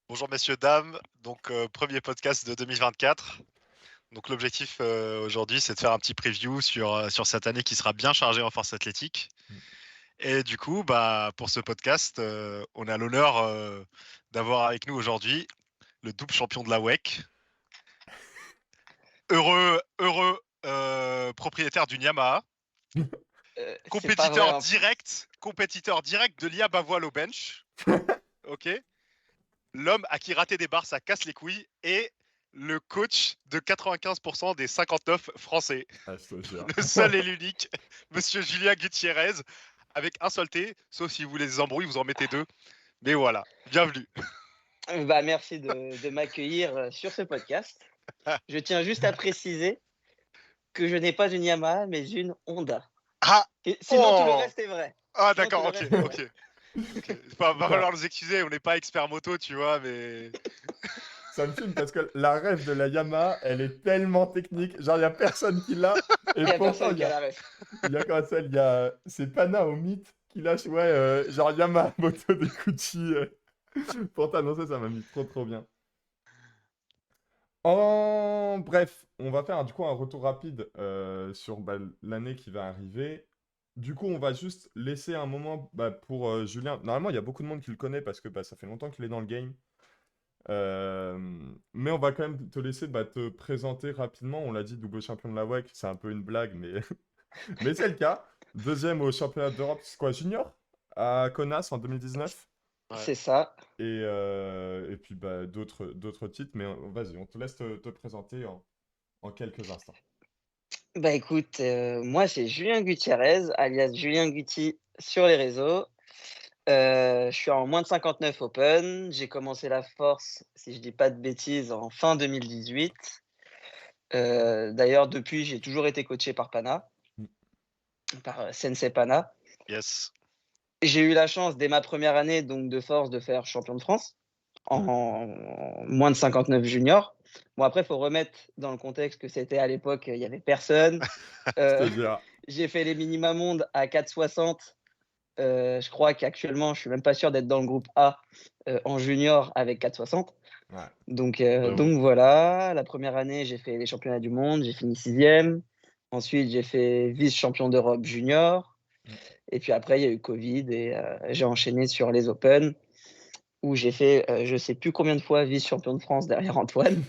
Bonjour messieurs, dames. Donc premier podcast de 2024. Donc l'objectif aujourd'hui, c'est de faire un petit preview sur cette année qui sera bien chargée en force athlétique. Et du coup, pour ce podcast, on a l'honneur d'avoir avec nous aujourd'hui le double champion de la WEC, heureux propriétaire d'une Yamaha, C'est pas vrai en plus. compétiteur direct de l'IA Bavoil au bench. Ok. L'homme à qui rater des barres, ça casse les couilles, et le coach de 95% des 59 Français. Ah, je te jure. Le seul et l'unique, monsieur Julien Gutiérrez, avec un seul T, sauf si vous voulez des embrouilles, vous en mettez deux. Mais voilà, bienvenue. Merci de m'accueillir sur ce podcast. Je tiens juste à préciser que je n'ai pas une Yamaha, mais une Honda. Ah, Et sinon, tout le reste est vrai. Sinon, tout d'accord, le ok, reste est vrai. ok. Va falloir nous excuser, on n'est pas expert moto, tu vois, mais... Ça me filme parce que la ref de la Yamaha, elle est tellement technique. Genre, il n'y a personne qui l'a. Et Il n'y a pourtant, personne qui a la ref. il y a quand ça, c'est Pana au mythe qui lâche, ouais, genre Yamaha moto des Gucci. Pour t'annoncer, ça m'a mis trop bien. En bref, on va faire du coup un retour rapide sur l'année qui va arriver. Du coup, on va juste laisser un moment pour Julien. Normalement, il y a beaucoup de monde qui le connaît parce que ça fait longtemps qu'il est dans le game. Euh, mais on va quand même te laisser te présenter rapidement. On l'a dit, double champion de la WEC, c'est un peu une blague, mais, mais c'est le cas. Deuxième au championnat d'Europe, c'est quoi, junior? À Kaunas en 2019. Ouais. C'est ça. Et puis d'autres titres, mais vas-y, on te laisse te présenter en quelques instants. Bah écoute, moi c'est Julien Gutiérrez, alias Julien Guti sur les réseaux. Je suis en moins de 59 open. J'ai commencé la force, si je dis pas de bêtises, en fin 2018. D'ailleurs, depuis, j'ai toujours été coaché par Pana, Mm. par Sensei Pana. Yes. J'ai eu la chance, dès ma première année donc de force, de faire champion de France en moins de 59 juniors. Bon, après, il faut remettre dans le contexte que c'était à l'époque, il n'y avait personne. Je te Euh, jure. j'ai fait les minima mondes à 4,60. Je crois qu'actuellement, je suis même pas sûr d'être dans le groupe A en junior avec 4,60. Ouais. Donc voilà, la première année, j'ai fait les championnats du monde, j'ai fini 6e. Ensuite, j'ai fait vice-champion d'Europe junior. Mm. Et puis après, il y a eu Covid et j'ai enchaîné sur les Open où j'ai fait, je sais plus combien de fois vice-champion de France derrière Antoine.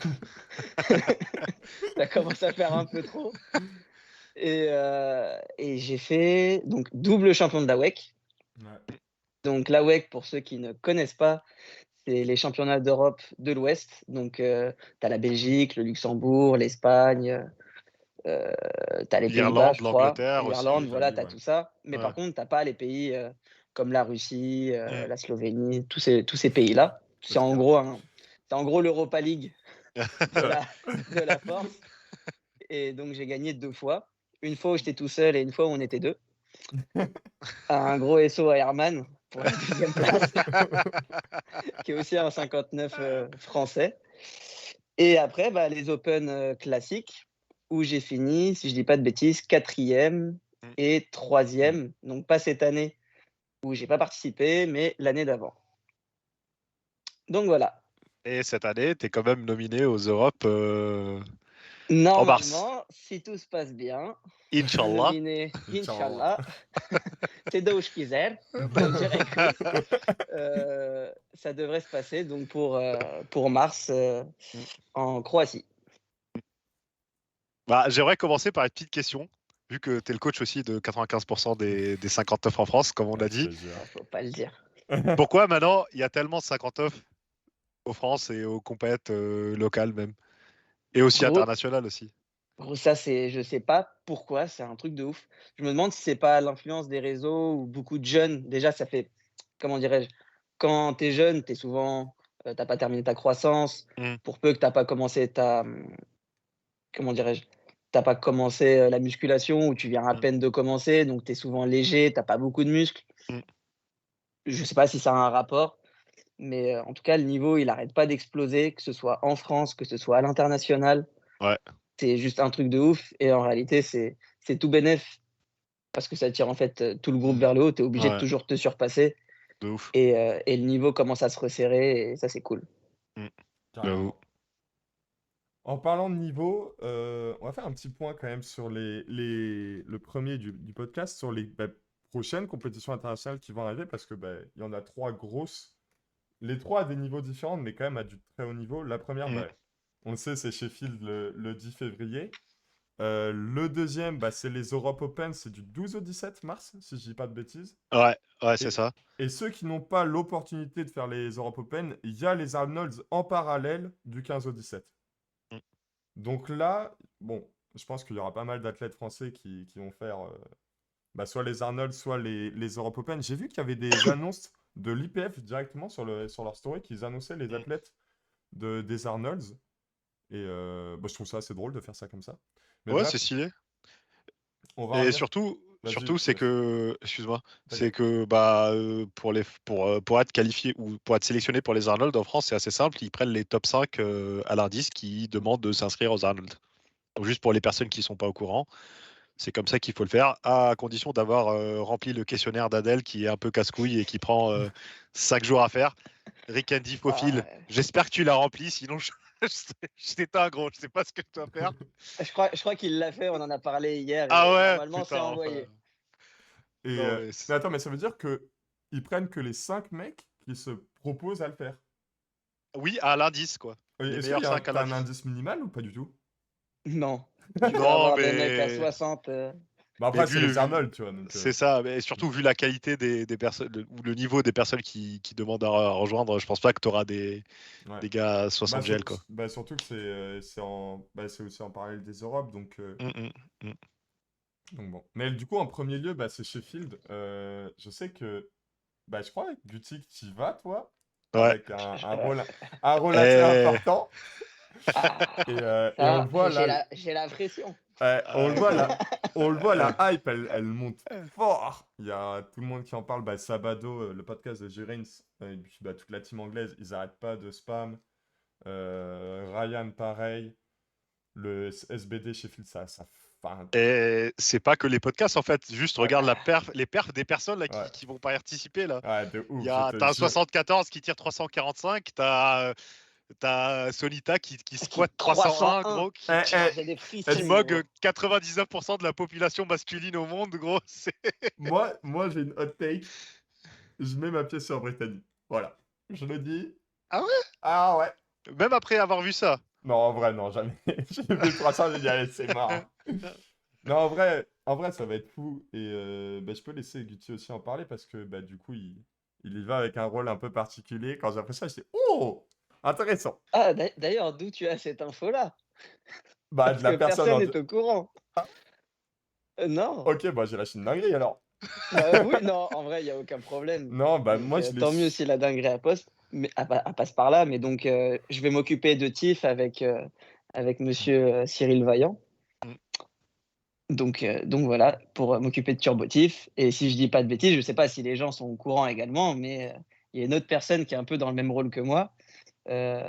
Ça commence à faire un peu trop. Et j'ai fait donc double champion de la WEC. Ouais. Donc la WEC, pour ceux qui ne connaissent pas, c'est les championnats d'Europe de l'Ouest. Donc tu as la Belgique, le Luxembourg, l'Espagne, tu as les Pays-Bas, L'Irlande, je crois, l'Angleterre aussi. l'Irlande, voilà, tu as Ouais. tout ça. Mais Ouais. par contre, tu as pas les pays comme la Russie, Mm. la Slovénie, tous ces pays-là. C'est clair. C'est en gros l'Europa League de Ouais. la force. Et donc j'ai gagné 2 fois. Une fois où j'étais tout seul et une fois où on était 2. Un gros SO à Herman pour la 2e place, qui est aussi un 59 français. Et après, les Open classiques, où j'ai fini, si je dis pas de bêtises, 4e Mm. et 3e. Donc pas cette année où j'ai pas participé, mais l'année d'avant. Donc voilà. Et cette année, tu es quand même nominé aux Europes en mars. Normalement, si tout se passe bien, Inch'Allah. nominé, Inch'Allah. Inch'Allah, c'est Douche quiser, comme dirait Chris. Ça devrait se passer donc pour mars Mm. en Croatie. J'aimerais commencer par une petite question, vu que tu es le coach aussi de 95% des 59 en France, comme on Ouais, a je dit. te jure. Faut pas le dire. Pourquoi maintenant il y a tellement de 59 aux France et aux compètes locales même, et aussi Gros, internationales aussi? ça c'est, je sais pas pourquoi, c'est un truc de ouf. Je me demande si c'est pas l'influence des réseaux ou beaucoup de jeunes. Déjà, ça fait, comment dirais-je, quand tu es jeune, tu es souvent, t'as pas terminé ta croissance. Mm. Pour peu que t'as pas commencé comment dirais-je, t'as pas commencé la musculation ou tu viens à Mm. peine de commencer, donc tu es souvent léger, t'as pas beaucoup de muscles. Mm. Je sais pas si ça a un rapport, mais en tout cas, le niveau, il arrête pas d'exploser, que ce soit en France, que ce soit à l'international. Ouais, C'est juste un truc de ouf et en réalité, c'est tout bénef parce que ça tire en fait, tout le groupe vers le haut. Tu es obligé de ouais, toujours te surpasser de ouf. et le niveau commence à se resserrer et ça, c'est cool. Carrément. En parlant de niveau, on va faire un petit point quand même sur le premier du podcast, sur les prochaines compétitions internationales qui vont arriver, parce que il y en a 3 grosses. Les 3 à des niveaux différents, mais quand même à du très haut niveau. La première, on le sait, c'est Sheffield le 10 février. Le deuxième, c'est les Europe Open, c'est du 12 au 17 mars, si je dis pas de bêtises. Ouais, c'est ça. Et ceux qui n'ont pas l'opportunité de faire les Europe Open, il y a les Arnolds en parallèle du 15 au 17. Mm. Donc là, bon, je pense qu'il y aura pas mal d'athlètes français qui vont faire soit les Arnolds, soit les Europe Open. J'ai vu qu'il y avait des annonces de l'IPF directement sur leur story, qu'ils annonçaient les athlètes des Arnolds. Et je trouve ça assez drôle de faire ça comme ça. Mais Ouais, bref, c'est stylé. on va Et revenir- surtout, Vas-y, je c'est te laisse. que, excuse-moi, c'est T'inquiète. que pour être qualifié ou pour être sélectionné pour les Arnold en France, c'est assez simple. Ils prennent les top 5 à l'indice qui demandent de s'inscrire aux Arnold. Donc juste pour les personnes qui ne sont pas au courant, c'est comme ça qu'il faut le faire, à condition d'avoir rempli le questionnaire d'Adèle qui est un peu casse-couille et qui prend 5 jours à faire. Rick Andy Faufil, Ouais. j'espère que tu l'as rempli, sinon j'étais un gros, je sais pas ce que je dois faire. Je crois qu'il l'a fait, on en a parlé hier Ah et ouais, normalement c'est putain, envoyé. Et, non, mais mais attends, mais ça veut dire que ils prennent que les 5 mecs qui se proposent à le faire. oui, à l'indice, quoi. Les Est-ce qu'il meilleurs y a 5 à t'as un l'indice. indice minimal ou pas du tout? Non. Tu peux Non, avoir des mecs à mais 60. Mais Après, c'est les Arnold, tu vois. Donc, c'est ça, mais surtout vu la qualité des personnes, ou le niveau des personnes qui demandent à rejoindre, je pense pas que tu auras des ouais. gars à 60 gel, quoi. Surtout que c'est aussi en parallèle des Europes, donc bon. Mais du coup, en premier lieu, c'est Sheffield. Je sais que, je crois que Guti, que tu y vas, toi, Ouais. avec un rôle assez Et... important. Ah, Et on le voit là, j'ai la pression. on le voit là, on le voit, euh, la hype, elle monte fort. Il y a tout le monde qui en parle. Sabado, le podcast de Jurins, et puis toute la team anglaise, ils arrêtent pas de spam. Ryan, pareil. Le SBD Sheffield, enfin, Et c'est pas que les podcasts en fait, juste ouais, regarde les perfs des personnes là, ouais, qui vont participer là. ouais, de ouf, je te T'as un jure. 74 qui tire 345, t'as Solita qui squatte 301, 301. gros, J'ai des qui frissons. mogue Gros. 99% de la population masculine au monde, gros. Moi j'ai une hot take. Je mets ma pièce sur Brittany. Voilà. Je le dis. Ah ouais? Ah ouais. Même après avoir vu ça. Non, en vrai, non, jamais. J'ai vu le 300, j'ai dit, allez, c'est mort. Non, en vrai, ça va être fou. Et je peux laisser Guti aussi en parler parce que du coup, il y va avec un rôle un peu particulier. Quand j'ai appris ça, j'étais, oh, intéressant. Ah, d'ailleurs, d'où tu as cette info-là? Parce De la que personne personne n'est au courant. Ah. Non. Ok, j'ai lâché une dinguerie alors. Oui, non, en vrai, il n'y a aucun problème. Non, Donc, moi, je tant mieux si la dinguerie passe par là. Mais donc, je vais m'occuper de TIFF avec monsieur Cyril Vaillant. Donc voilà, pour m'occuper de TurboTIFF. Et si je dis pas de bêtises, je sais pas si les gens sont au courant également, mais il y a une autre personne qui est un peu dans le même rôle que moi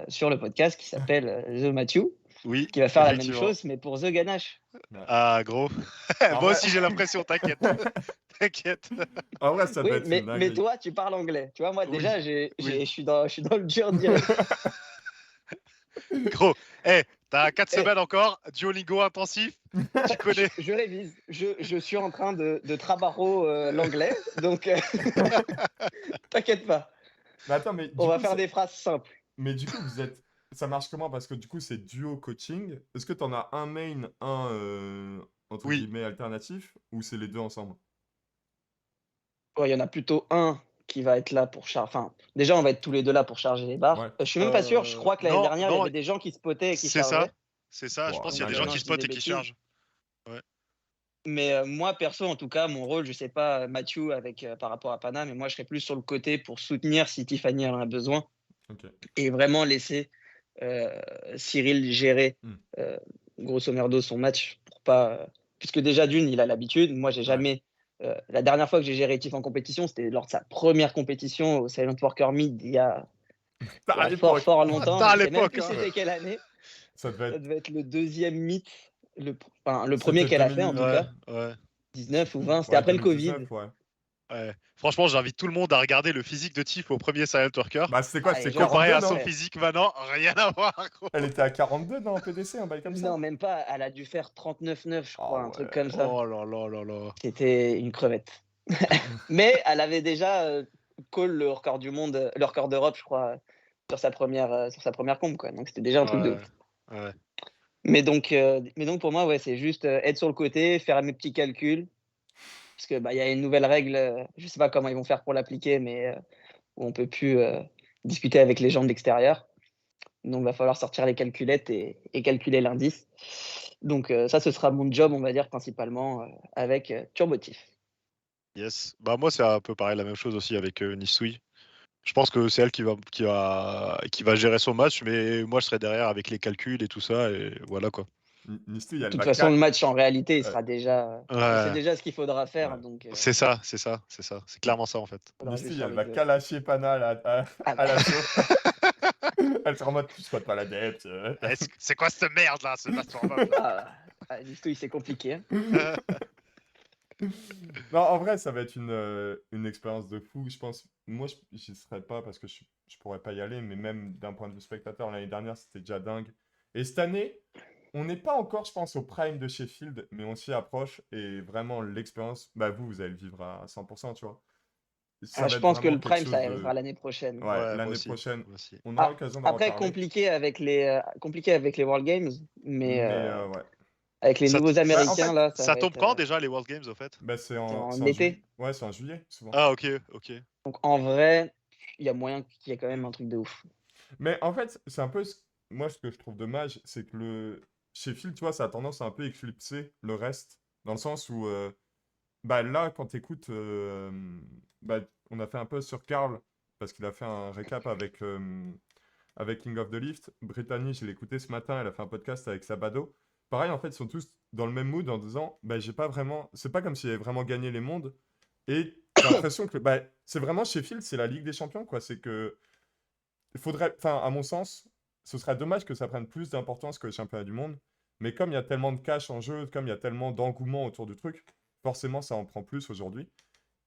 sur le podcast qui s'appelle The Matthew, Oui, qui va faire la même effectivement. chose, mais pour The Ganache. Ah, gros. En Moi vrai- aussi, j'ai l'impression, t'inquiète. T'inquiète. En vrai, ça doit Oui, être une mais dinguerie. toi, tu parles anglais. Tu vois, moi, Oui, déjà, oui. je suis dans le dur direct. Gros, t'as 4 semaines encore, Duolingo intensif, tu connais. Je révise. Je suis en train de trabarro l'anglais, donc t'inquiète pas. Mais attends, mais On va faire des phrases simples. Mais du coup, ça marche comment? Parce que du coup, c'est duo coaching. Est-ce que tu en as un main, un entre Oui. guillemets alternatif, ou c'est les deux ensemble? Il y en a plutôt un qui va être là pour charger. Enfin, déjà, on va être tous les deux là pour charger les barres. Ouais. Je suis même pas sûr. Je crois que l'année dernière, il y avait des gens qui spottaient et qui c'est chargeaient. ça. C'est ça, je Wow, pense qu'il y a des dingue. gens qui Je dis des spotent et qui bêtises. chargent. Ouais. Mais moi, perso, en tout cas, mon rôle, je sais pas, Mathieu, par rapport à Pana, mais moi, je serais plus sur le côté pour soutenir si Tiffany en a besoin Ok. et vraiment laisser Cyril gérer, Hmm. grosso merdo, son match pour pas. Puisque déjà, d'une, il a l'habitude. Moi, j'ai jamais. La dernière fois que j'ai géré Tiff en compétition, c'était lors de sa première compétition au Silent Worker Mid il y a À fort, l'époque. fort longtemps. À Je sais même l'époque, plus hein. c'était quelle année. Ça devait Ça être. devait être le deuxième mythe, le premier C'était qu'elle a fait en tout 2000. cas. Ouais. 19 ou 20, c'était Ouais, après le Covid. 2019, ouais. Ouais. Franchement, j'invite tout le monde à regarder le physique de Tiff au premier Silent Worker. Bah, c'était quoi? Ah, C'était et genre, Comparé 42, à son non? physique maintenant, rien à voir, gros. Elle était à 42 dans PDC, un bail comme ça? non, même pas. Elle a dû faire 39,9, je Ah crois, un truc comme ça. Oh là là là là. C'était une crevette. Mais elle avait déjà call le record du monde, le record d'Europe, je crois, sur sa première comp, quoi. Donc c'était déjà un truc de Ouais, ouf. ouais. Mais donc pour moi, ouais, c'est juste être sur le côté, faire mes petits calculs. Parce que il y a une nouvelle règle, je sais pas comment ils vont faire pour l'appliquer, mais où on peut plus discuter avec les gens de l'extérieur. Donc va falloir sortir les calculettes et calculer l'indice. Donc ça, ce sera mon job, on va dire, principalement avec Turbotif. Yes. Bah moi c'est un peu pareil, la même chose aussi avec Nisui. Je pense que c'est elle qui va gérer son match, mais moi je serai derrière avec les calculs et tout ça, et voilà quoi. Nistou, De elle toute va façon, le cal... match en réalité, il Ouais. sera déjà. On sait Ouais, déjà ce qu'il faudra faire, Ouais. donc c'est ça, c'est ça, c'est ça. C'est clairement ça en fait. il faudra juste Nistou, faire elle les va deux. calacher Pana Ah à bah, l'assaut. Elle sera en mode, tu sois pas l'adepte. C'est quoi cette merde là, ce match en mode Nisto, c'est compliqué, hein. là? Non, en vrai, ça va être une expérience de fou, je pense. Moi, j'y serais pas parce que je pourrais pas y aller, mais même d'un point de vue spectateur, l'année dernière, c'était déjà dingue. Et cette année, on n'est pas encore, je pense, au prime de Sheffield, mais on s'y approche. Et vraiment, l'expérience, bah vous allez le vivre à 100%, tu vois. Ça va Je être pense que vraiment le quelque prime, ça chose arrivera de... l'année prochaine. Ouais, Ouais, moi l'année aussi. prochaine, Moi aussi. on aura l'occasion d'en Après, reparler. compliqué avec les World Games, mais Mais ouais. avec les Ça, nouveaux Bah, en Américains, fait, là, ça ça va tombe être quand déjà les World Games au fait? bah, c'est en en juillet. été. Ouais, c'est en juillet, souvent. Ah ok, ok. Donc en vrai, il y a moyen qu'il y ait quand même un truc de ouf. Mais en fait, c'est un peu... Moi, ce que je trouve dommage, c'est que Sheffield, tu vois, ça a tendance à un peu éclipser le reste. Dans le sens où, bah là, quand t'écoutes... bah, on a fait un peu sur Karl, parce qu'il a fait un récap avec King of the Lift. Brittany, je l'ai écouté ce matin, elle a fait un podcast avec Sabado. Pareil, en fait, ils sont tous dans le même mood en disant, bah, j'ai pas vraiment... C'est pas comme s'il avait vraiment gagné les mondes. Et t'as l'impression que, bah, c'est vraiment Sheffield, c'est la Ligue des Champions, quoi. C'est que... Il faudrait, enfin, à mon sens, ce serait dommage que ça prenne plus d'importance que le championnat du monde. Mais comme il y a tellement de cash en jeu, comme il y a tellement d'engouement autour du truc, forcément, ça en prend plus aujourd'hui.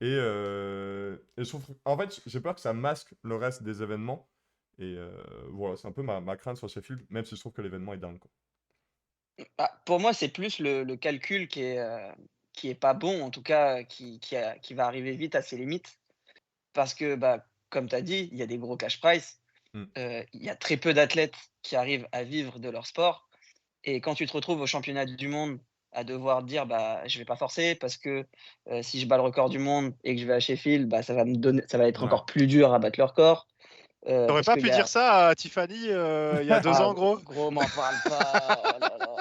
Et je trouve, en fait, j'ai peur que ça masque le reste des événements. Et voilà, c'est un peu ma crainte sur Sheffield, même si je trouve que l'événement est dingue, quoi. Pour moi, c'est plus le calcul qui est pas bon, en tout cas, qui va arriver vite à ses limites. Parce que, comme tu as dit, il y a des gros cash prize. Mm. Il y a très peu d'athlètes qui arrivent à vivre de leur sport. Et quand tu te retrouves au championnat du monde à devoir dire je vais pas forcer parce que si je bats le record du monde et que je vais à Sheffield, ça va être Ouais. encore plus dur à battre le record. T'aurais Parce pas qu'il pu y dire a... ça à Tiffany il y a 2 ans, gros? Gros, m'en parle pas. Oh là là.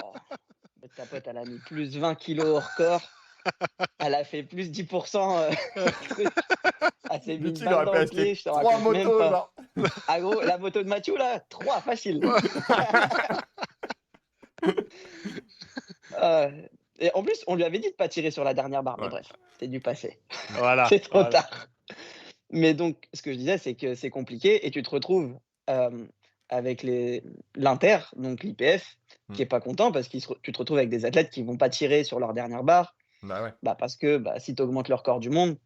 Ta pote, elle a mis plus 20 kilos au record. Elle a fait plus 10% truc. Elle s'est mis une Lutti, il balle aurait dans pu le pied, acheter je te 3 raconte même motos, pas. genre. Ah gros, la moto de Mathieu là, 3 facile. Et en plus, on lui avait dit de pas tirer sur la dernière barre, mais Ouais. bref, c'est du passé. Voilà. C'est trop voilà. tard. Mais donc, ce que je disais, c'est que c'est compliqué et tu te retrouves avec l'Inter, donc l'IPF, qui est pas content parce que tu te retrouves avec des athlètes qui vont pas tirer sur leur dernière barre, Bah ouais. parce que si tu augmentes le record du monde,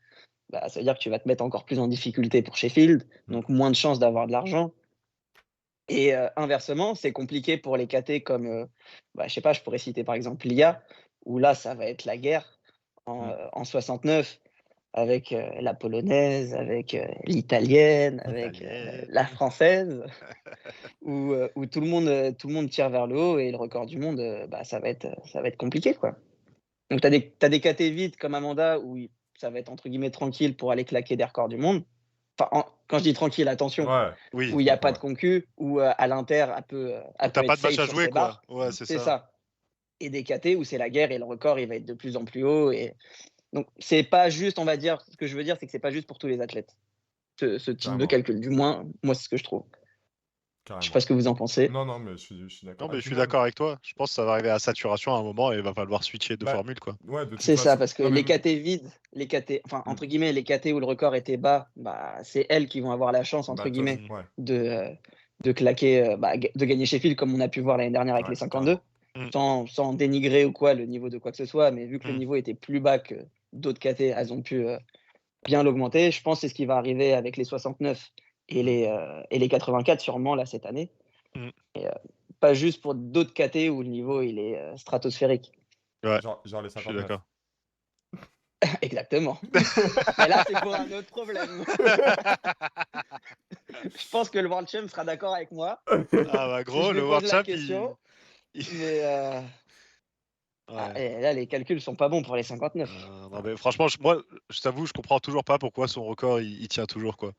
ça veut dire que tu vas te mettre encore plus en difficulté pour Sheffield, donc moins de chances d'avoir de l'argent. Et inversement, c'est compliqué pour les KT comme, je sais pas, je pourrais citer par exemple l'IA, où là, ça va être la guerre en 69 avec la polonaise, avec l'italienne, avec Italienne. la française, où tout le monde tire vers le haut et le record du monde, ça va être compliqué, quoi. Donc t'as des KT vides comme Amanda où ça va être entre guillemets tranquille pour aller claquer des records du monde. Enfin, quand je dis tranquille, attention, Ouais. Oui. où il n'y a pas Ouais. de concu, où à l'Inter, Où t'as peut pas être de match safe à sur jouer, ses quoi. barres. Ouais, c'est C'est ça. ça. Et des KT où c'est la guerre et le record, il va être de plus en plus haut. Et... Donc, c'est pas juste, on va dire, ce que je veux dire, c'est que c'est pas juste pour tous les athlètes, ce type de Carrément. calcul. Du moins, moi, c'est ce que je trouve. Je sais Carrément. pas ce que vous en pensez. Non, non, mais je suis Non, d'accord. mais Et je puis suis même... d'accord avec toi. Je pense que ça va arriver à saturation à un moment et il va falloir switcher de Bah, formule, quoi. ouais, de toute C'est ça, façon. parce que Non, mais... les KT vides, les KT, enfin, entre guillemets, les KT où le record était bas, c'est elles qui vont avoir la chance, entre Bah, guillemets, ouais. de claquer, de gagner Sheffield, comme on a pu voir l'année dernière avec Ouais, les 52, carrément. sans dénigrer ou quoi le niveau de quoi que ce soit, mais vu que le Mm. niveau était plus bas que d'autres KT, elles ont pu bien l'augmenter. Je pense que c'est ce qui va arriver avec les 69 et les 84 sûrement là cette année. Mm. Et, pas juste pour d'autres KT où le niveau il est stratosphérique. Ouais, Genre les je suis 59. d'accord. Exactement. Mais là, c'est pour un autre problème. Je pense que le World Champ sera d'accord avec moi. Ah bah Si gros, je lui le World pose la Champ, question. il- Mais Ouais. et là, les calculs sont pas bons pour les 59. Non, mais franchement, moi, je t'avoue, je comprends toujours pas pourquoi son record, il tient toujours, quoi.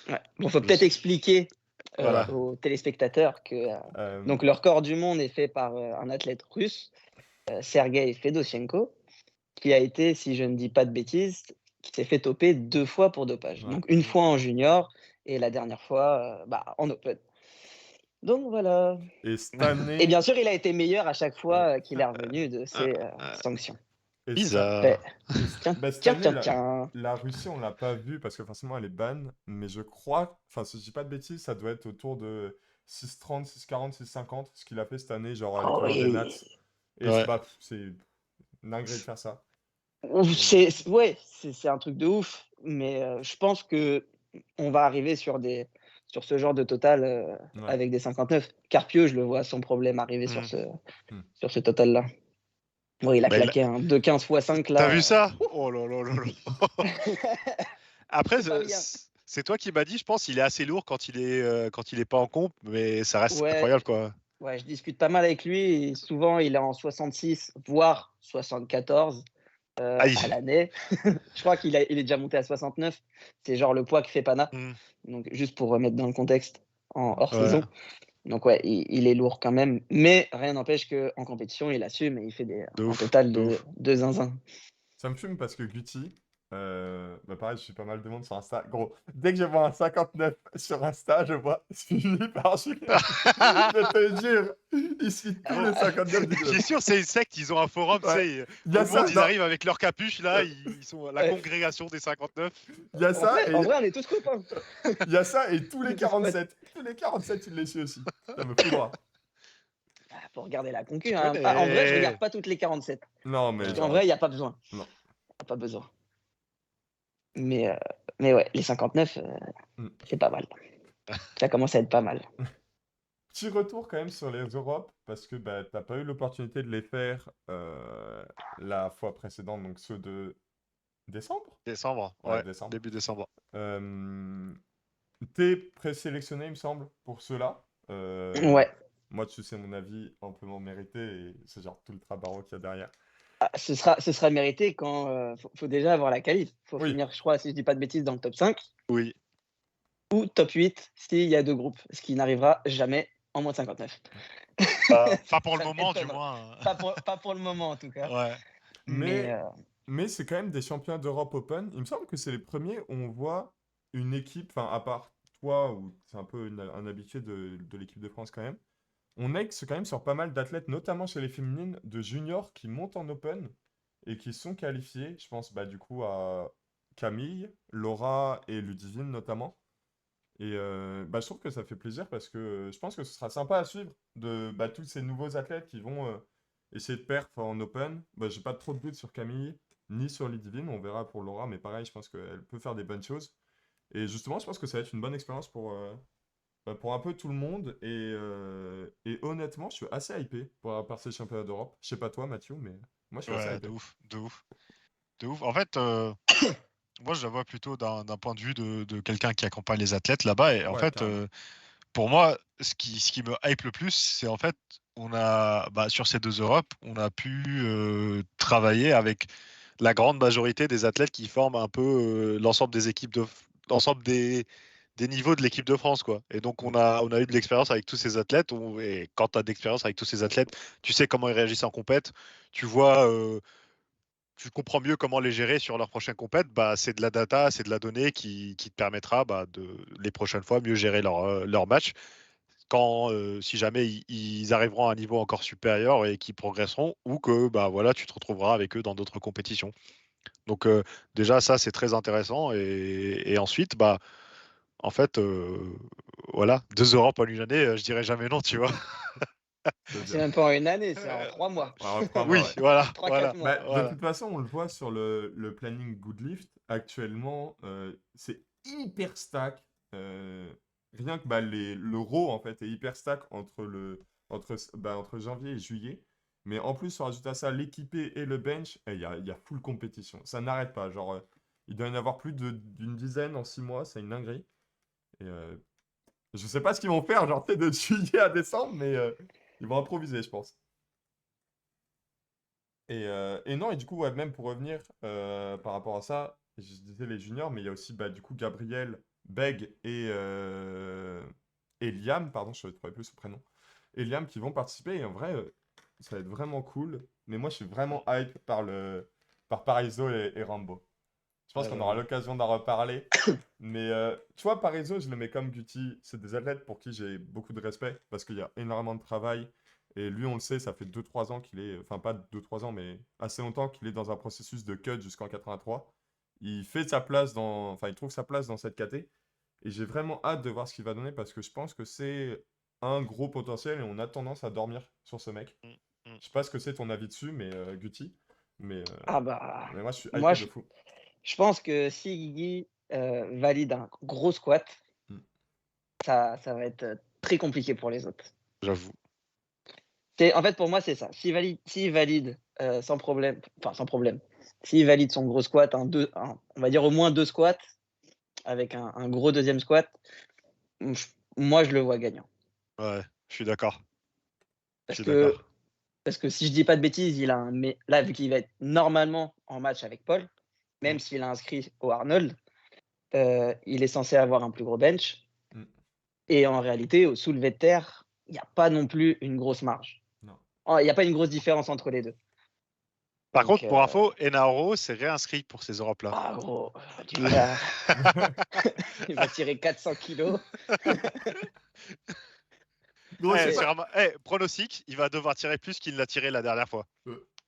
Ouais. Bon, faut Je peut-être sais- expliquer Voilà. aux téléspectateurs que Euh, donc le record du monde est fait par un athlète russe, Sergei Fedoshenko, qui a été, si je ne dis pas de bêtises, qui s'est fait toper 2 fois pour dopage. Ouais. Donc une fois en junior et la dernière fois en open. Donc voilà. Et cette Et année, bien sûr, il a été meilleur à chaque fois qu'il est revenu de ces sanctions. et Bizarre. et Tiens, cette tiens, année, tiens, tiens. la Russie, on l'a pas vu parce que forcément elle est ban, mais je crois, enfin si je dis pas de bêtises, ça doit être autour de 6,30, 6,40, 6,50, ce qu'il a fait cette année, genre à Oh l'école des oui. Nats. Et Ouais. c'est une dinguerie de faire ça. Ouais, c'est un truc de ouf. Mais je pense que on va arriver sur ce genre de total Ouais. avec des 59. Carpio, je le vois sans problème arriver Mm. sur ce total-là. Oui, il a Bah, claqué un 2,15 x 5 T'as là. vu ça? Oh là là là là. Après, C'est pas rien. c'est toi qui m'as dit, je pense, il est assez lourd quand il est pas en comp, mais ça reste Ouais, incroyable, quoi. ouais, je discute pas mal avec lui et souvent il est en 66, voire 74 Aïe. à l'année. Je crois il est déjà monté à 69. C'est genre le poids que fait Pana. Mm. Donc juste pour remettre dans le contexte en hors Ouais. saison. Donc ouais, il est lourd quand même. Mais rien n'empêche qu'en compétition, il assume et il fait De un ouf. total De de ouf. zinzin. Ça me fume parce que Guti, bah pareil, je suis pas mal de monde sur Insta. Gros, dès que je vois un 59 sur Insta, je vois suivi par Julien. Je te jure, il suit tous les 59 du Je club. suis sûr, c'est une secte, ils ont un forum, tu Ouais. sais, Il y tout a le monde, ça, ils non, arrivent avec leur capuche, là, euh, ils sont la Ouais. congrégation des 59. il y a ça En et vrai, on est tous copains. il y a ça et tous On les est tous potes. 47. Tous les 47, il les suit aussi. Ça me fout droit. Faut regarder la Tu concu. Hein. En vrai, je regarde connais. pas toutes les 47. Non, mais Parce qu'en Ouais. genre, vrai, il n'y a pas besoin. non. Y a pas besoin. Mais, euh, mais ouais, les 59, Mm. c'est pas mal. Ça commence à être pas mal. Petit retour quand même sur les Europes, parce que bah, t'as pas eu l'opportunité de les faire la fois précédente, donc ceux de décembre? Décembre, Ouais, ouais, décembre. début décembre. T'es présélectionné, il me semble, pour ceux-là. Ouais. Moi, tu sais mon avis amplement mérité, et c'est genre tout le trabarot qu'il y a derrière. Ce sera mérité quand faut déjà avoir la qualif. Faut Oui, finir, je crois, si je dis pas de bêtises, dans le top 5 Oui. ou top 8 s'il y a 2 groupes, ce qui n'arrivera jamais en moins de 59. Pas pour le Ça moment, du m'étonnerait. moins. Pas pour le moment, en tout cas. Ouais. Mais mais c'est quand même des champions d'Europe Open. Il me semble que c'est les premiers où on voit une équipe, enfin, à part toi, où c'est un peu un habitué de l'équipe de France quand même. On est quand même sur pas mal d'athlètes, notamment chez les féminines, de juniors qui montent en Open et qui sont qualifiés. Je pense bah, du coup à Camille, Laura et Ludivine notamment. Et bah, je trouve que ça fait plaisir parce que je pense que ce sera sympa à suivre de bah, tous ces nouveaux athlètes qui vont essayer de perf en Open. Bah, j'ai pas trop de doutes sur Camille ni sur Ludivine. On verra pour Laura, mais pareil, je pense qu'elle peut faire des bonnes choses. Et justement, je pense que ça va être une bonne expérience pour un peu tout le monde. Et honnêtement, je suis assez hypé par ces championnats d'Europe. Je sais pas toi, Mathieu, mais moi, je suis assez Ouais, de hypé. ouf, de ouf. De ouf. En fait, moi, je la vois plutôt d'un point de vue de quelqu'un qui accompagne les athlètes là-bas. Et en Ouais, fait, carrément. pour moi, ce qui me hype le plus, c'est en fait, sur ces 2 Europes, on a pu travailler avec la grande majorité des athlètes qui forment un peu l'ensemble des équipes l'ensemble des niveaux de l'équipe de France, quoi. Et donc, Mm. on a eu de l'expérience avec tous ces athlètes. Et quand tu as d'expérience avec tous ces athlètes, tu sais comment ils réagissent en compète. Tu vois, tu comprends mieux comment les gérer sur leur prochaine compète. Bah, c'est de la data, c'est de la donnée qui te permettra de les prochaines fois mieux gérer leur match quand si jamais ils arriveront à un niveau encore supérieur et qu'ils progresseront ou que bah voilà tu te retrouveras avec eux dans d'autres compétitions. Donc déjà ça c'est très intéressant et ensuite bah en fait voilà 2 Europes en une année je dirais jamais non tu vois. C'est même pas en une année, c'est en 3 mois. Ouais, en 3 Oui, mois, ouais. voilà, 3-4 mois. De voilà. toute façon, on le voit sur le planning Goodlift. Actuellement, c'est hyper stack. Rien que le row, en fait, est hyper stack entre janvier et juillet. Mais en plus, on rajoute à ça l'équipé et le bench. Il y a full compétition. Ça n'arrête pas. Genre, il doit y en avoir plus d'une dizaine en 6 mois. C'est une dinguerie. Et je sais pas ce qu'ils vont faire, genre, de juillet à décembre, mais ils vont improviser, je pense. Et non, et du coup, ouais, même pour revenir par rapport à ça, je disais les juniors, mais il y a aussi du coup Gabriel, Beg et Liam, pardon, je ne trouvais plus son prénom, et Liam qui vont participer. Et en vrai, ça va être vraiment cool. Mais moi, je suis vraiment hype par Parizeau et Rambo. Je pense Ouais, qu'on ouais, aura ouais. l'occasion d'en reparler. Mais tu vois, Parizeau, je le mets comme Guti. C'est des athlètes pour qui j'ai beaucoup de respect parce qu'il y a énormément de travail. Et lui, on le sait, ça fait 2-3 ans qu'il est, enfin pas 2-3 ans, mais assez longtemps qu'il est dans un processus de cut jusqu'en 83. Il fait sa place enfin, il trouve sa place dans cette caté. Et j'ai vraiment hâte de voir ce qu'il va donner parce que je pense que c'est un gros potentiel et on a tendance à dormir sur ce mec. Mm, mm. Je sais pas ce que c'est ton avis dessus, mais Guti. Mais, euh, Ah bah, mais moi, je suis moi, hypé de je, fou. je pense que si Guigui valide un gros squat, Mm. ça va être très compliqué pour les autres. J'avoue. En fait, pour moi, c'est ça. S'il valide sans problème, enfin sans problème, s'il valide son gros squat, on va dire au moins 2 squats, avec un gros deuxième squat, je moi, je le vois gagnant. Ouais, je suis d'accord. Je Parce suis que d'accord. parce que si je dis pas de bêtises, mais là, vu qu'il va être normalement en match avec Paul, Mm. même s'il a inscrit au Arnold, il est censé avoir un plus gros bench Mm. et en réalité, au soulevé de terre, il y a pas non plus une grosse marge. Non. Oh, il y a pas une grosse différence entre les 2. Par Donc contre, pour info, Enaro s'est réinscrit pour ces Europes-là. ah gros, tu l'as il va tirer 400 kilos. Gros, je sais pas. Pronostic, il va devoir tirer plus qu'il l'a tiré la dernière fois.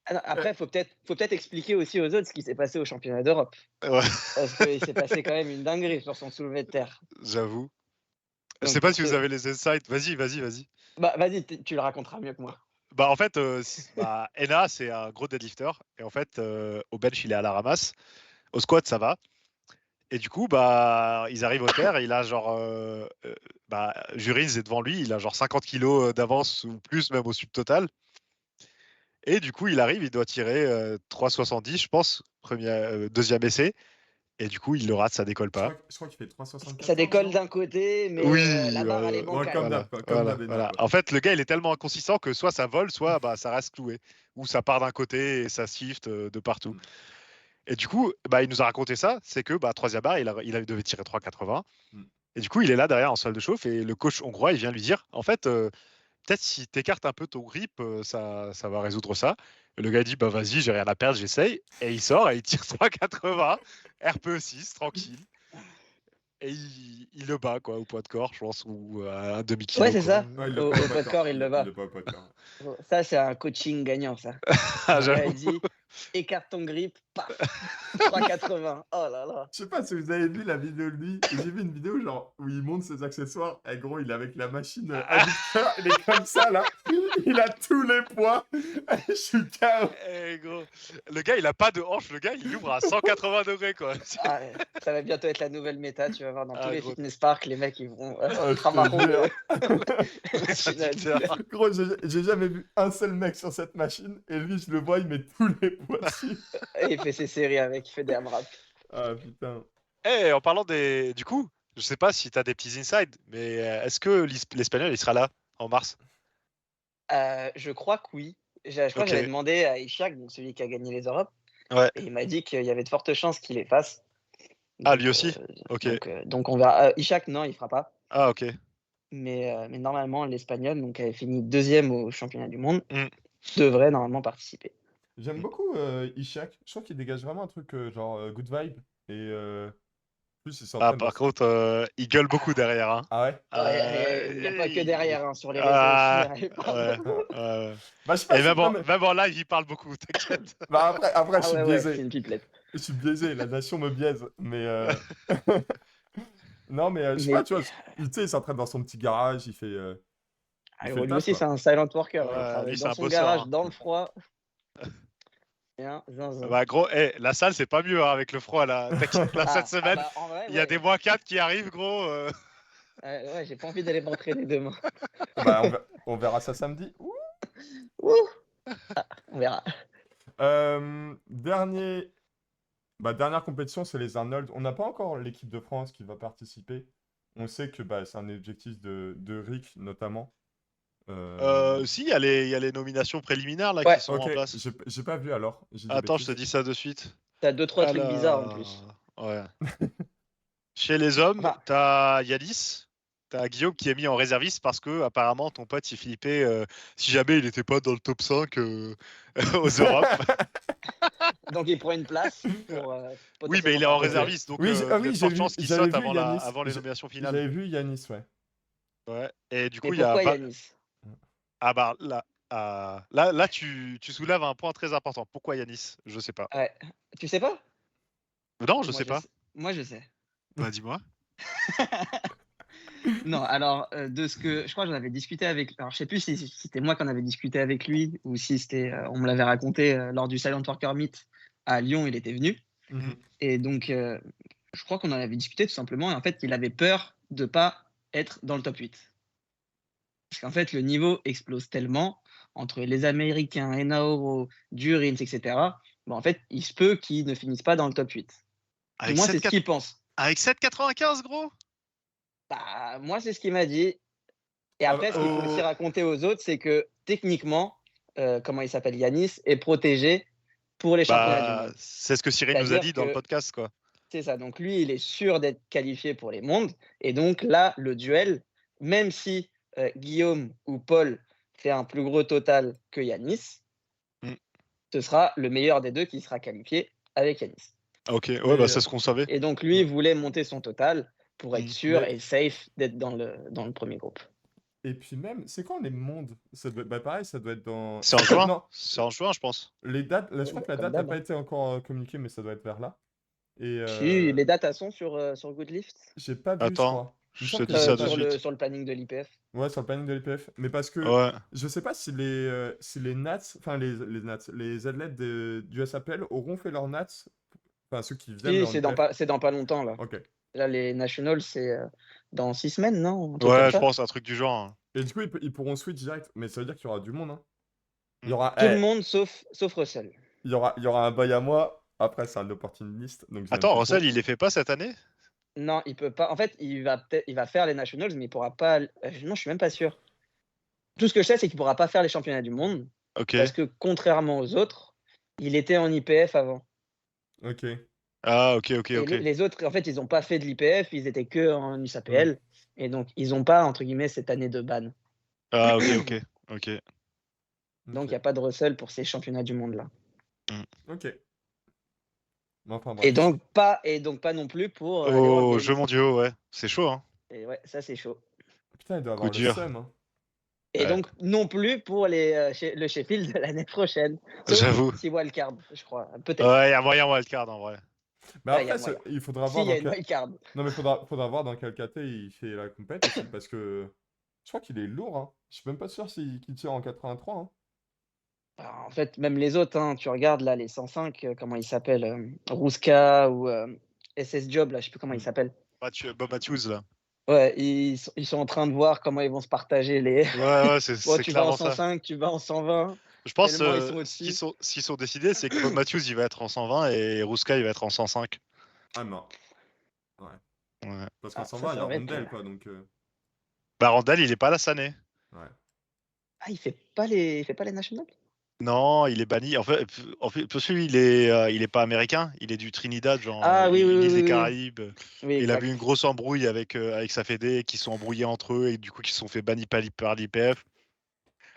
Ah non, Euh, après, faut peut-être expliquer aussi aux autres ce qui s'est passé au championnat d'Europe. Ouais, Parce qu'il s'est passé quand même une dinguerie sur son soulevé de terre. j'avoue. Je Donc sais pas pour si vous ceux avez les insights. Vas-y, vas-y, vas-y. bah, vas-y, tu le raconteras mieux que moi. Bah en fait, Ena c'est un gros deadlifter et en fait au bench il est à la ramasse, au squat ça va et du coup bah ils arrivent au terre et il a genre Jurins est devant lui, il a genre 50 kilos d'avance ou plus même au subtotal et du coup il arrive, il doit tirer 3,70 je pense, deuxième essai et du coup il le rate, ça décolle je pas. crois qu'il fait Ça 374, décolle non? d'un côté, mais Oui, la barre, elle est Bon, comme bancale. d'hab, voilà, quoi. Comme voilà, d'hab, Ena, voilà. quoi. En fait, le gars, il est tellement inconsistant que soit ça vole, soit ça reste cloué. Ou ça part d'un côté et ça shift de partout. Mm. Et du coup, il nous a raconté ça, c'est que troisième barre, il devait tirer 3,80. Mm. Et du coup, il est là derrière en salle de chauffe et le coach hongrois, il vient lui dire, en fait, peut-être si tu écartes un peu ton grip, ça va résoudre ça. Et le gars dit, bah vas-y, j'ai rien à perdre, j'essaye. Et il sort et il tire 3,80, RPE6, tranquille. Et il le bat, quoi, au poids de corps, je pense, ou à un Ouais, demi-kilo, c'est quoi. ça. Ouais, il le Au, pas au au pas de poids de corps, il le Il bat. le pas au pas de corps. Ça, c'est un coaching gagnant, ça. Ah, Le gars, j'avoue. il dit écarte ton grip, paf, 3,80. Oh là là. Je sais pas si vous avez vu la vidéo de lui. J'ai vu une vidéo genre où il monte ses accessoires. Et gros, il est avec la machine adducteur. Il est comme ça là. Il a tous les poids. Je suis KO. Eh, gros. Le gars, il a pas de hanche, le gars, il ouvre à 180 degrés, quoi. Ah ouais, ça va bientôt être la nouvelle méta. Tu vas voir dans tous Ah, les gros, fitness parks, les mecs, ils vont Oh, je te Tramarron jure. le machine réducteur. adducteur. Gros, j'ai jamais vu un seul mec sur cette machine. Et lui, je le vois, il met tous les poids dessus. Et il fait ses séries avec, il fait des AMRAP. Ah putain. Eh, en parlant des. Du coup, je sais pas si tu as des petits insides, mais est-ce que l'Espagnol, il sera là en mars? Je crois que oui. Je crois que j'avais Ok. demandé à Ishak, donc celui qui a gagné les Europes, Ouais. et il m'a dit qu'il y avait de fortes chances qu'il les fasse. Ah, Donc, lui aussi? Ok. donc on verra. Ishak, non, il fera pas. Ah, ok. Mais normalement, l'Espagnol, donc avait fini deuxième au championnat du monde, Mm. devrait normalement participer. J'aime beaucoup Ishak. Je trouve qu'il dégage vraiment un truc genre good vibe. Et en plus, il Ah, s'entraîne dans par contre, il gueule beaucoup derrière, hein. Ah ouais? Ouais, il n'y a pas que derrière, hein, sur les réseaux Ah, aussi. Il parle ouais, beaucoup. ouais. Bah, je sais pas Et si... Non, mais... même en live, il parle beaucoup, t'inquiète. Bah, après, je Ah suis ouais, c'est biaisé. une pipelette. Je suis biaisé. La nation me biaise. Mais... Non, mais je sais pas, Mais tu vois, tu sais, il s'entraîne dans son petit garage. Il fait... Il fait Lui le taf, aussi, quoi. c'est un silent worker. Il Ouais, travaille lui, c'est dans un son bosseur. garage, Hein. dans le froid. Et un zinzin. Bah, gros, la salle, c'est pas mieux hein, avec le froid là. T'inquiète, là, cette semaine, bah, en vrai, il y a des ouais. -4 qui arrivent, gros. Ouais, j'ai pas envie d'aller m'entraîner demain. Bah, on verra ça samedi. Ouh. Ouh. On verra. Dernière compétition, c'est les Arnold. On n'a pas encore l'équipe de France qui va participer. On sait que c'est un objectif de Rick, notamment. Si, il y a les nominations préliminaires là Ouais. qui sont Ok, en place. j'ai pas vu alors. J'ai des Attends, je te bêtises. dis ça de suite. T'as 2-3 trucs bizarres en plus. Ouais. Chez les hommes, Enfin, t'as Yanis, t'as Guillaume qui est mis en réserviste parce que apparemment ton pote il flippait si jamais il n'était pas dans le top 5 aux Europes. donc il prend une place pour Oui, mais il est potentiellement en participer. réserviste, donc Oui, il y a de fortes chances qu'il j'avais saute vu avant, Yanis. avant les nominations finales. J'avais vu Yanis, ouais. Ouais. Et du Mais coup, il y a pourquoi Yanis? Ah bah là tu soulèves un point très important. Pourquoi Yanis? Je sais pas. Ouais. Tu sais pas? Non, je Moi, sais pas. Moi, je sais. Bah dis-moi. Non, alors, de ce que je crois que j'en avais discuté avec. Alors, je sais plus si c'était moi qui en avais discuté avec lui ou si c'était, on me l'avait raconté lors du Silent Worker Meet à Lyon, il était venu. Mhm. Et donc, je crois qu'on en avait discuté tout simplement. Et en fait, il avait peur de pas être dans le top 8. Parce qu'en fait, le niveau explose tellement entre les Américains, Enaoro, Durins, etc. En fait, il se peut qu'ils ne finissent pas dans le top 8. Du Avec moins, c'est ce qu'il pense. Avec 7,95 gros. Bah, moi, c'est ce qu'il m'a dit. Et après, ce qu'il faut aussi raconter aux autres, c'est que techniquement, comment il s'appelle, Yanis, est protégé pour les championnats du monde. C'est ce que Cyril nous a dit dans le podcast, quoi. C'est ça. Donc lui, il est sûr d'être qualifié pour les mondes. Et donc là, le duel, même si Guillaume ou Paul fait un plus gros total que Yanis, ce sera le meilleur des deux qui sera qualifié avec Yanis. Ok, ouais, c'est ce qu'on savait. Et donc lui, il voulait monter son total pour être sûr et safe d'être dans le premier groupe. Et puis même, c'est quand les mondes? Pareil, ça doit être dans... C'est en juin. Non. C'est en juin, je pense. Les dates, là, je crois que la date n'a pas été encore communiquée, mais ça doit être vers là. Et Si, les dates, elles sont sur Goodlift. j'ai pas vu, je Attends, crois. je te dis ça de suite. Sur le planning de l'IPF. Ouais, sur le planning de l'IPF. Mais parce que je sais pas si les Nats, enfin les athlètes du SAPL auront fait leurs Nats, enfin ceux qui viennent. Si, c'est dans pas longtemps là. Ok. Là, les Nationals, c'est dans 6 semaines, non? Ouais, je pense un truc du genre. Hein. Et du coup, ils pourront switch direct, mais ça veut dire qu'il y aura du monde. Hein. Il y aura tout le monde sauf Russell. Il y aura un bail à moi. Après, c'est un opportuniste. Donc attends, Russell, il les fait pas cette année? Non, il peut pas. En fait, il va faire les Nationals, mais il pourra pas. Non, je suis même pas sûr. Tout ce que je sais, c'est qu'il pourra pas faire les championnats du monde. Ok. Parce que contrairement aux autres, il était en IPF avant. Ok. Ah, ok. Et les autres, en fait, ils ont pas fait de l'IPF, ils étaient que en USAPL. Et donc, ils ont pas, entre guillemets, cette année de ban. Ah, ok. Donc, il n'y a pas de Russell pour ces championnats du monde-là. Ok. Enfin, et donc pas non plus pour les Jeux mondiaux, ouais. C'est chaud, hein. Et ouais, ça c'est chaud. Putain, il doit avoir le seum, hein. Et donc non plus pour le Sheffield de l'année prochaine. J'avoue. Si wildcard, je crois. Peut-être. Ouais, il y a moyen wildcard en vrai. Mais après, il faudra voir. Si, il y a une wildcard. Non, mais faudra voir dans quel caté il fait la compète aussi, parce que je crois qu'il est lourd, hein. Je suis même pas sûr qu'il tire en 83, hein. En fait, même les autres, hein, tu regardes là, les 105, comment ils s'appellent Ruska ou SS Job, là, je sais plus comment ils s'appellent. Bob Matthews, là. Ouais, ils sont en train de voir comment ils vont se partager les. Ouais, c'est tu vas en 105, tu vas en 120. Je pense s'ils sont décidés, c'est que Bob Matthews, il va être en 120 et Ruska, il va être en 105. Ah non. Ouais. Parce qu'en 120, il y a Rondell, quoi, donc... Bah, Rondell, il est pas là cette année. Ouais. Ah, il fait pas les nationals? Non, il est banni. En fait parce qu'il il est pas américain, il est du Trinidad, genre l'île des Caraïbes. Oui, il a eu une grosse embrouille avec sa fédé, qui sont embrouillés entre eux et du coup qui se sont fait bannir par l'IPF.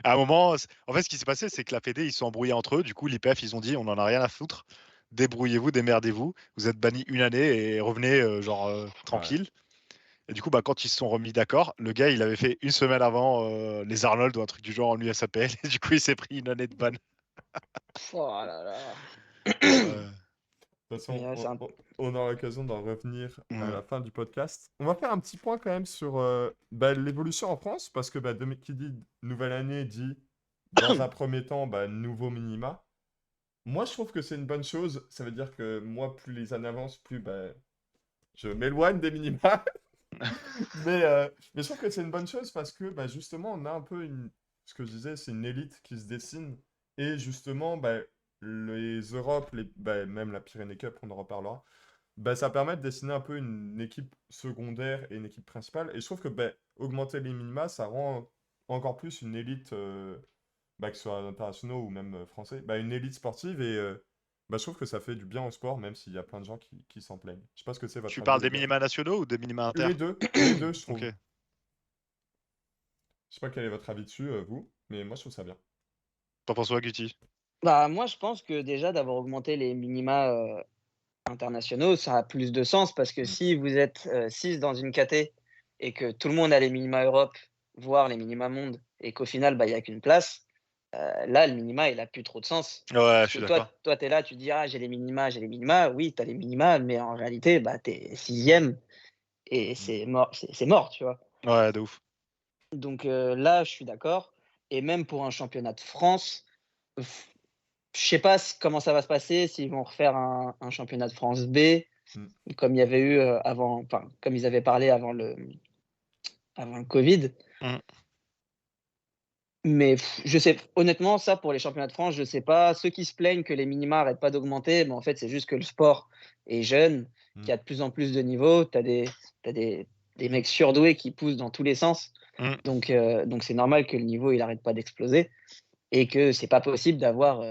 À un moment, en fait, ce qui s'est passé, c'est que la fédé, ils se sont embrouillés entre eux. Du coup, l'IPF, ils ont dit, on en a rien à foutre. Débrouillez-vous, démerdez-vous. Vous êtes bannis une année et revenez tranquille. Ouais. Et du coup, quand ils se sont remis d'accord, le gars, il avait fait une semaine avant les Arnold ou un truc du genre en USAPL. Et du coup, il s'est pris une année de ban. Oh là là. toute façon, Mais c'est un... on aura l'occasion d'en revenir à Mm. la fin du podcast. On va faire un petit point quand même sur l'évolution en France, parce que qui dit nouvelle année dit, dans un premier temps, nouveau minima. Moi, je trouve que c'est une bonne chose. Ça veut dire que moi, plus les années avancent, plus je m'éloigne des minima. Mais je trouve que c'est une bonne chose parce que justement, on a un peu ce que je disais, c'est une élite qui se dessine. Et justement, les Europes, même la Pyrénées Cup, on en reparlera, ça permet de dessiner un peu une équipe secondaire et une équipe principale. Et je trouve que augmenter les minima, ça rend encore plus une élite, que ce soit internationaux ou même français, une élite sportive. Et je trouve que ça fait du bien au sport, même s'il y a plein de gens qui s'en plaignent. Je sais pas ce que c'est votre Tu avis, parles les des gars. minima nationaux ou des minima inter? Les deux, je Ok. trouve. Je sais pas quel est votre avis dessus, vous, mais moi je trouve ça bien. T'en penses quoi, Guti? Bah, moi, je pense que déjà d'avoir augmenté les minima internationaux, ça a plus de sens parce que Mm. si vous êtes 6 dans une caté et que tout le monde a les minima Europe, voire les minima monde, et qu'au final, il n'y a qu'une place, là, le minima, il a plus trop de sens. Ouais, je Parce suis que d'accord. toi tu es là, tu dis, ah, j'ai les minima, j'ai les minima. Oui, tu as les minima, mais en réalité, tu es sixième et Mm. c'est mort, tu vois. Ouais, de ouf. Donc là, je suis d'accord. Et même pour un championnat de France, f- je sais pas comment ça va se passer, s'ils vont refaire un championnat de France B, Mm. comme il y avait eu avant, enfin, comme ils avaient parlé avant le Covid. Mm. Mais je sais, honnêtement, ça pour les championnats de France, je sais pas. Ceux qui se plaignent que les minima n'arrêtent pas d'augmenter, mais en fait, c'est juste que le sport est jeune, qu'il Mm. y a de plus en plus de niveaux. T'as des mecs surdoués qui poussent dans tous les sens. Mm. Donc c'est normal que le niveau il arrête pas d'exploser et que c'est pas possible d'avoir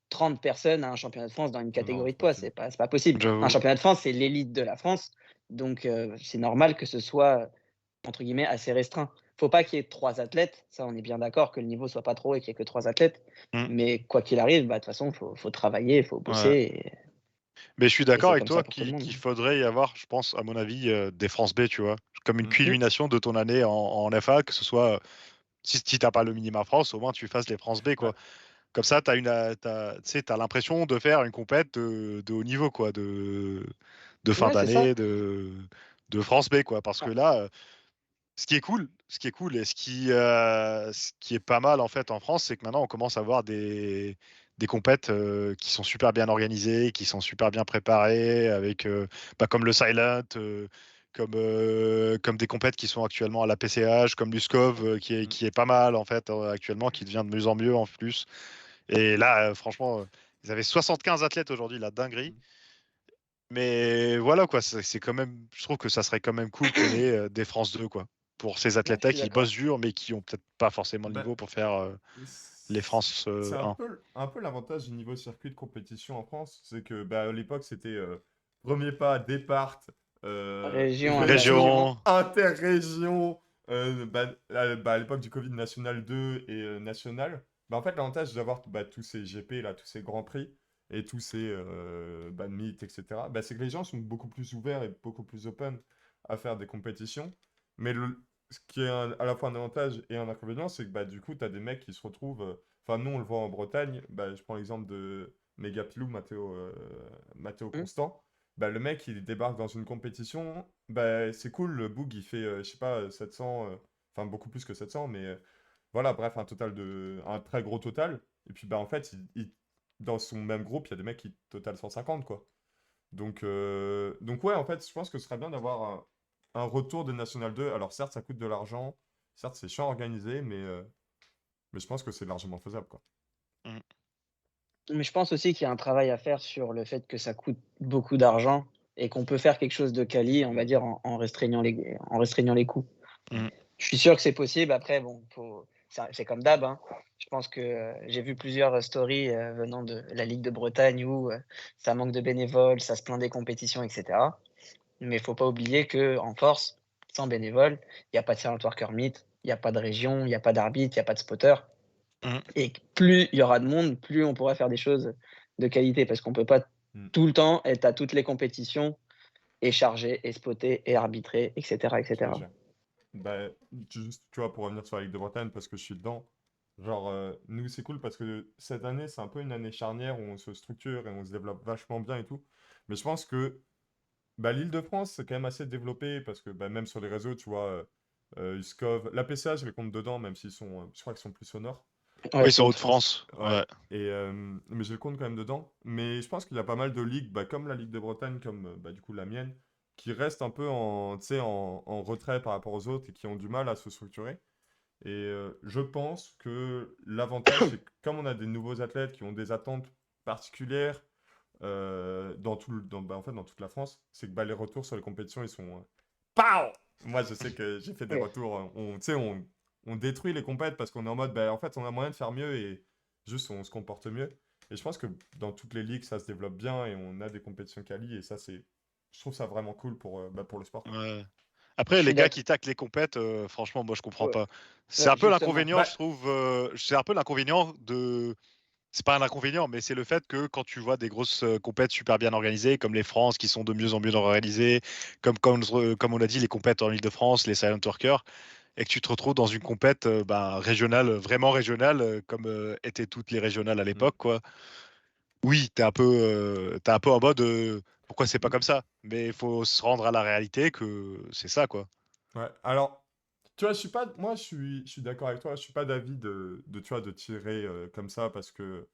30 personnes à un championnat de France dans une Non, catégorie c'est de poids. possible. C'est pas possible. Un J'avoue. championnat de France, c'est l'élite de la France. Donc c'est normal que ce soit entre guillemets assez restreint. Faut pas qu'il y ait 3 athlètes, ça on est bien d'accord que le niveau soit pas trop et qu'il y ait que 3 athlètes. Mm. Mais quoi qu'il arrive, de toute façon, faut travailler, il faut Ouais. bosser Mais je suis et d'accord c'est avec comme ça toi pour tout le monde. qu'il faudrait y avoir, je pense, à mon avis, des France B, tu vois. Comme une Mm. Mmh. culmination de ton année en FA, que ce soit, si t'as pas le minima France, au moins tu fasses les France B, Ouais. quoi. Comme ça, tu sais, t'as l'impression de faire une compète de haut niveau, quoi, de fin Ouais, c'est ça. d'année, de France B, quoi. Parce que Ah, là, ce qui est cool et ce qui est pas mal en fait en France, c'est que maintenant on commence à avoir des compètes qui sont super bien organisées, qui sont super bien préparées, avec comme le Silent, comme des compètes qui sont actuellement à la PCH, comme l'USCOV, Mm. qui est pas mal en fait actuellement, qui devient de mieux en mieux en plus. Et là, franchement, ils avaient 75 athlètes aujourd'hui, la dinguerie. Mm. Mais voilà, quoi, c'est quand même, je trouve que ça serait quand même cool qu'on ait des France 2, quoi. Pour ces ouais, je athlètes-là suis qui bossent d'accord. dur, mais qui ont peut-être pas forcément le Bah, niveau pour faire les France c'est 1. un peu l'avantage du niveau circuit de compétition en France, c'est que à l'époque c'était premier pas, départ, Région, région, interrégion. Région. interrégion, à l'époque du Covid national 2 et national. En fait, l'avantage d'avoir tous ces GP, là, tous ces grands prix et tous ces meets, etc., c'est que les gens sont beaucoup plus ouverts et beaucoup plus open à faire des compétitions. Mais ce qui est à la fois un avantage et un inconvénient, c'est que du coup, tu as des mecs qui se retrouvent. Enfin, nous, on le voit en Bretagne. Je prends l'exemple de Megapilou, Mathéo Mmh. Constant. Le mec, il débarque dans une compétition. C'est cool, le boog, il fait, je sais pas, 700. Enfin, beaucoup plus que 700, mais voilà, bref, un très gros total. Et puis, en fait, dans son même groupe, il y a des mecs qui totalent 150, quoi. Donc ouais, en fait, je pense que ce serait bien d'avoir un retour de National 2. Alors certes, ça coûte de l'argent, certes, c'est chiant à organiser, mais je pense que c'est largement faisable, quoi. Mm. Mais je pense aussi qu'il y a un travail à faire sur le fait que ça coûte beaucoup d'argent et qu'on peut faire quelque chose de quali, on va Mm, dire, en restreignant les coûts. mm, Mm. Je suis sûr que c'est possible. Après, bon, c'est comme d'hab, hein. Je pense que j'ai vu plusieurs stories venant de la Ligue de Bretagne où ça manque de bénévoles, ça se plaint des compétitions, etc. Mais il faut pas oublier que en force, sans bénévoles, il n'y a pas de Silent Worker Meet, il n'y a pas de région, il n'y a pas d'arbitre, il n'y a pas de spotter. Mm. Et plus il y aura de monde, plus on pourra faire des choses de qualité parce qu'on peut pas mm. tout le temps être à toutes les compétitions et charger et spotter et arbitrer, etc., Je te etc. jure. Juste, tu vois, pour revenir sur la Ligue de Bretagne, parce que je suis dedans, Genre, nous, c'est cool parce que cette année, c'est un peu une année charnière où on se structure et on se développe vachement bien et tout. Mais je pense que bah, l'Île-de-France, c'est quand même assez développé parce que bah, même sur les réseaux, tu vois, Uskov, la PCA, je les compte dedans, même s'ils sont, je crois qu'ils sont plus au nord. Ouais, Oui, c'est sur Hauts-de-France. Haute-France. Ouais. Ouais. Et, mais je les compte quand même dedans. Mais je pense qu'il y a pas mal de ligues, bah, comme la Ligue de Bretagne, comme bah, du coup la mienne, qui restent un peu en, tu sais, en retrait par rapport aux autres et qui ont du mal à se structurer. Et je pense que l'avantage, c'est que comme on a des nouveaux athlètes qui ont des attentes particulières dans bah, en fait, dans toute la France, c'est que bah, les retours sur les compétitions, ils sont... PAO! Moi, je sais que j'ai fait des Ouais. retours, tu sais, on détruit les compètes parce qu'on est en mode, bah, en fait, on a moyen de faire mieux et juste on se comporte mieux. Et je pense que dans toutes les ligues, ça se développe bien et on a des compétitions quali et ça, c'est... Je trouve ça vraiment cool bah, pour le sport. Ouais. Je Après, les suis gars d'accord. qui taclent les compètes, franchement, moi, je comprends Ouais, pas. C'est ouais, un peu justement. l'inconvénient, Bah, je trouve. C'est un peu l'inconvénient de. C'est pas un inconvénient, mais c'est le fait que quand tu vois des grosses compètes super bien organisées, comme les France, qui sont de mieux en mieux organisées, comme on a dit, les compètes en Île-de-France, les Silent Workers, et que tu te retrouves dans une compète ben, régionale, vraiment régionale, comme étaient toutes les régionales à hmm. l'époque, quoi. Oui, t'es un peu en mode pourquoi c'est pas comme ça? Mais il faut se rendre à la réalité que c'est ça, quoi. Ouais, alors, tu vois, moi, je suis d'accord avec toi, je suis pas d'avis tu vois, de tirer comme ça parce que,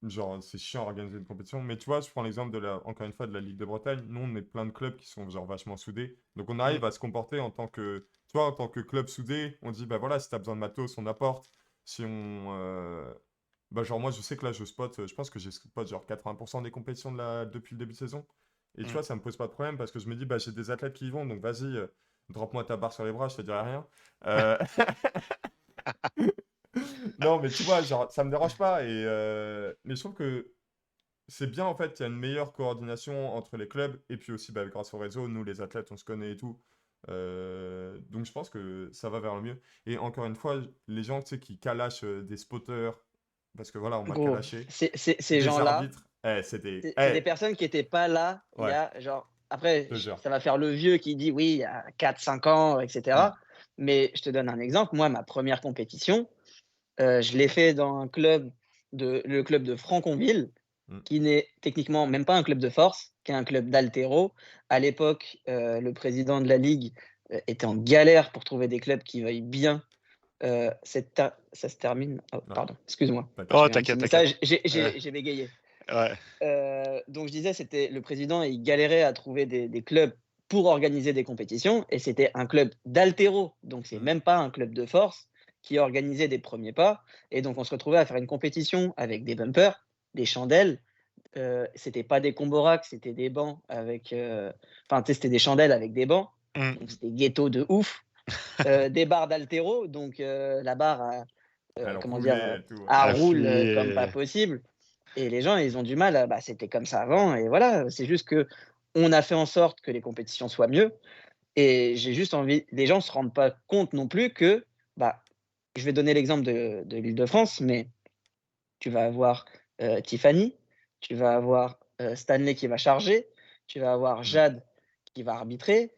genre, c'est chiant d'organiser une compétition. Mais tu vois, je prends l'exemple encore une fois, de la Ligue de Bretagne. Nous, on est plein de clubs qui sont, genre, vachement soudés. Donc, on Mm, arrive à se comporter en tant que, tu vois, en tant que club soudé. On dit, bah voilà, si t'as besoin de matos, on apporte. Si on, bah, genre, moi, je sais que là, je spot, je pense que j'ai spot, genre, 80% des compétitions depuis le début de saison. Et tu mm. vois, ça me pose pas de problème parce que je me dis, bah, j'ai des athlètes qui y vont, donc vas-y, drop-moi ta barre sur les bras, je te dirai rien. Euh, Non, mais tu vois, genre, ça me dérange pas. Mais je trouve que c'est bien, en fait, il y a une meilleure coordination entre les clubs. Et puis aussi, bah, grâce au réseau, nous, les athlètes, on se connaît et tout. Donc, je pense que ça va vers le mieux. Et encore une fois, les gens, tu sais, qui calachent des spotters, parce que voilà, on m'a Gros, calaché, ces des gens-là, arbitres, c'était... c'est des personnes qui n'étaient pas là il y Ouais, a, genre, après, je te jure. ça va faire le vieux qui dit oui, il y a 4 5 ans, Hmm, etc. Mais je te donne un exemple. Moi, ma première compétition, je l'ai fait dans le club de Franconville, hmm. qui n'est techniquement même pas un club de force, qui est un club d'altéro. À l'époque, le président de la ligue était en galère pour trouver des clubs qui veuillent bien. Ça se termine. Oh, Ouais, pardon, excuse-moi. t'inquiète. J'ai Oh, eu un petit t'inquiète, t'inquiète. message. Ouais, J'ai bégayé. ouais. Donc je disais, c'était le président, il galérait à trouver des clubs pour organiser des compétitions, et c'était un club d'altéro, donc c'est Hmm, même pas un club de force qui organisait des premiers pas. Et donc on se retrouvait à faire une compétition avec des bumpers, des chandelles. C'était pas des comboracs, c'était des bancs avec, enfin, tu sais, c'était des chandelles avec des bancs, Mm. donc c'était ghetto de ouf. Des barres d'altéro, donc la barre Elle comment dire, roulait et tout. à roule comme pas Affilié. possible. Et les gens, ils ont du mal bah, c'était comme ça avant, et voilà. C'est juste que on a fait en sorte que les compétitions soient mieux. Et j'ai juste envie, les gens se rendent pas compte non plus que, bah, je vais donner l'exemple de l'Île-de-France, mais tu vas avoir Tiffany, tu vas avoir Stanley qui va charger, tu vas avoir Hmm. Jade qui va arbitrer.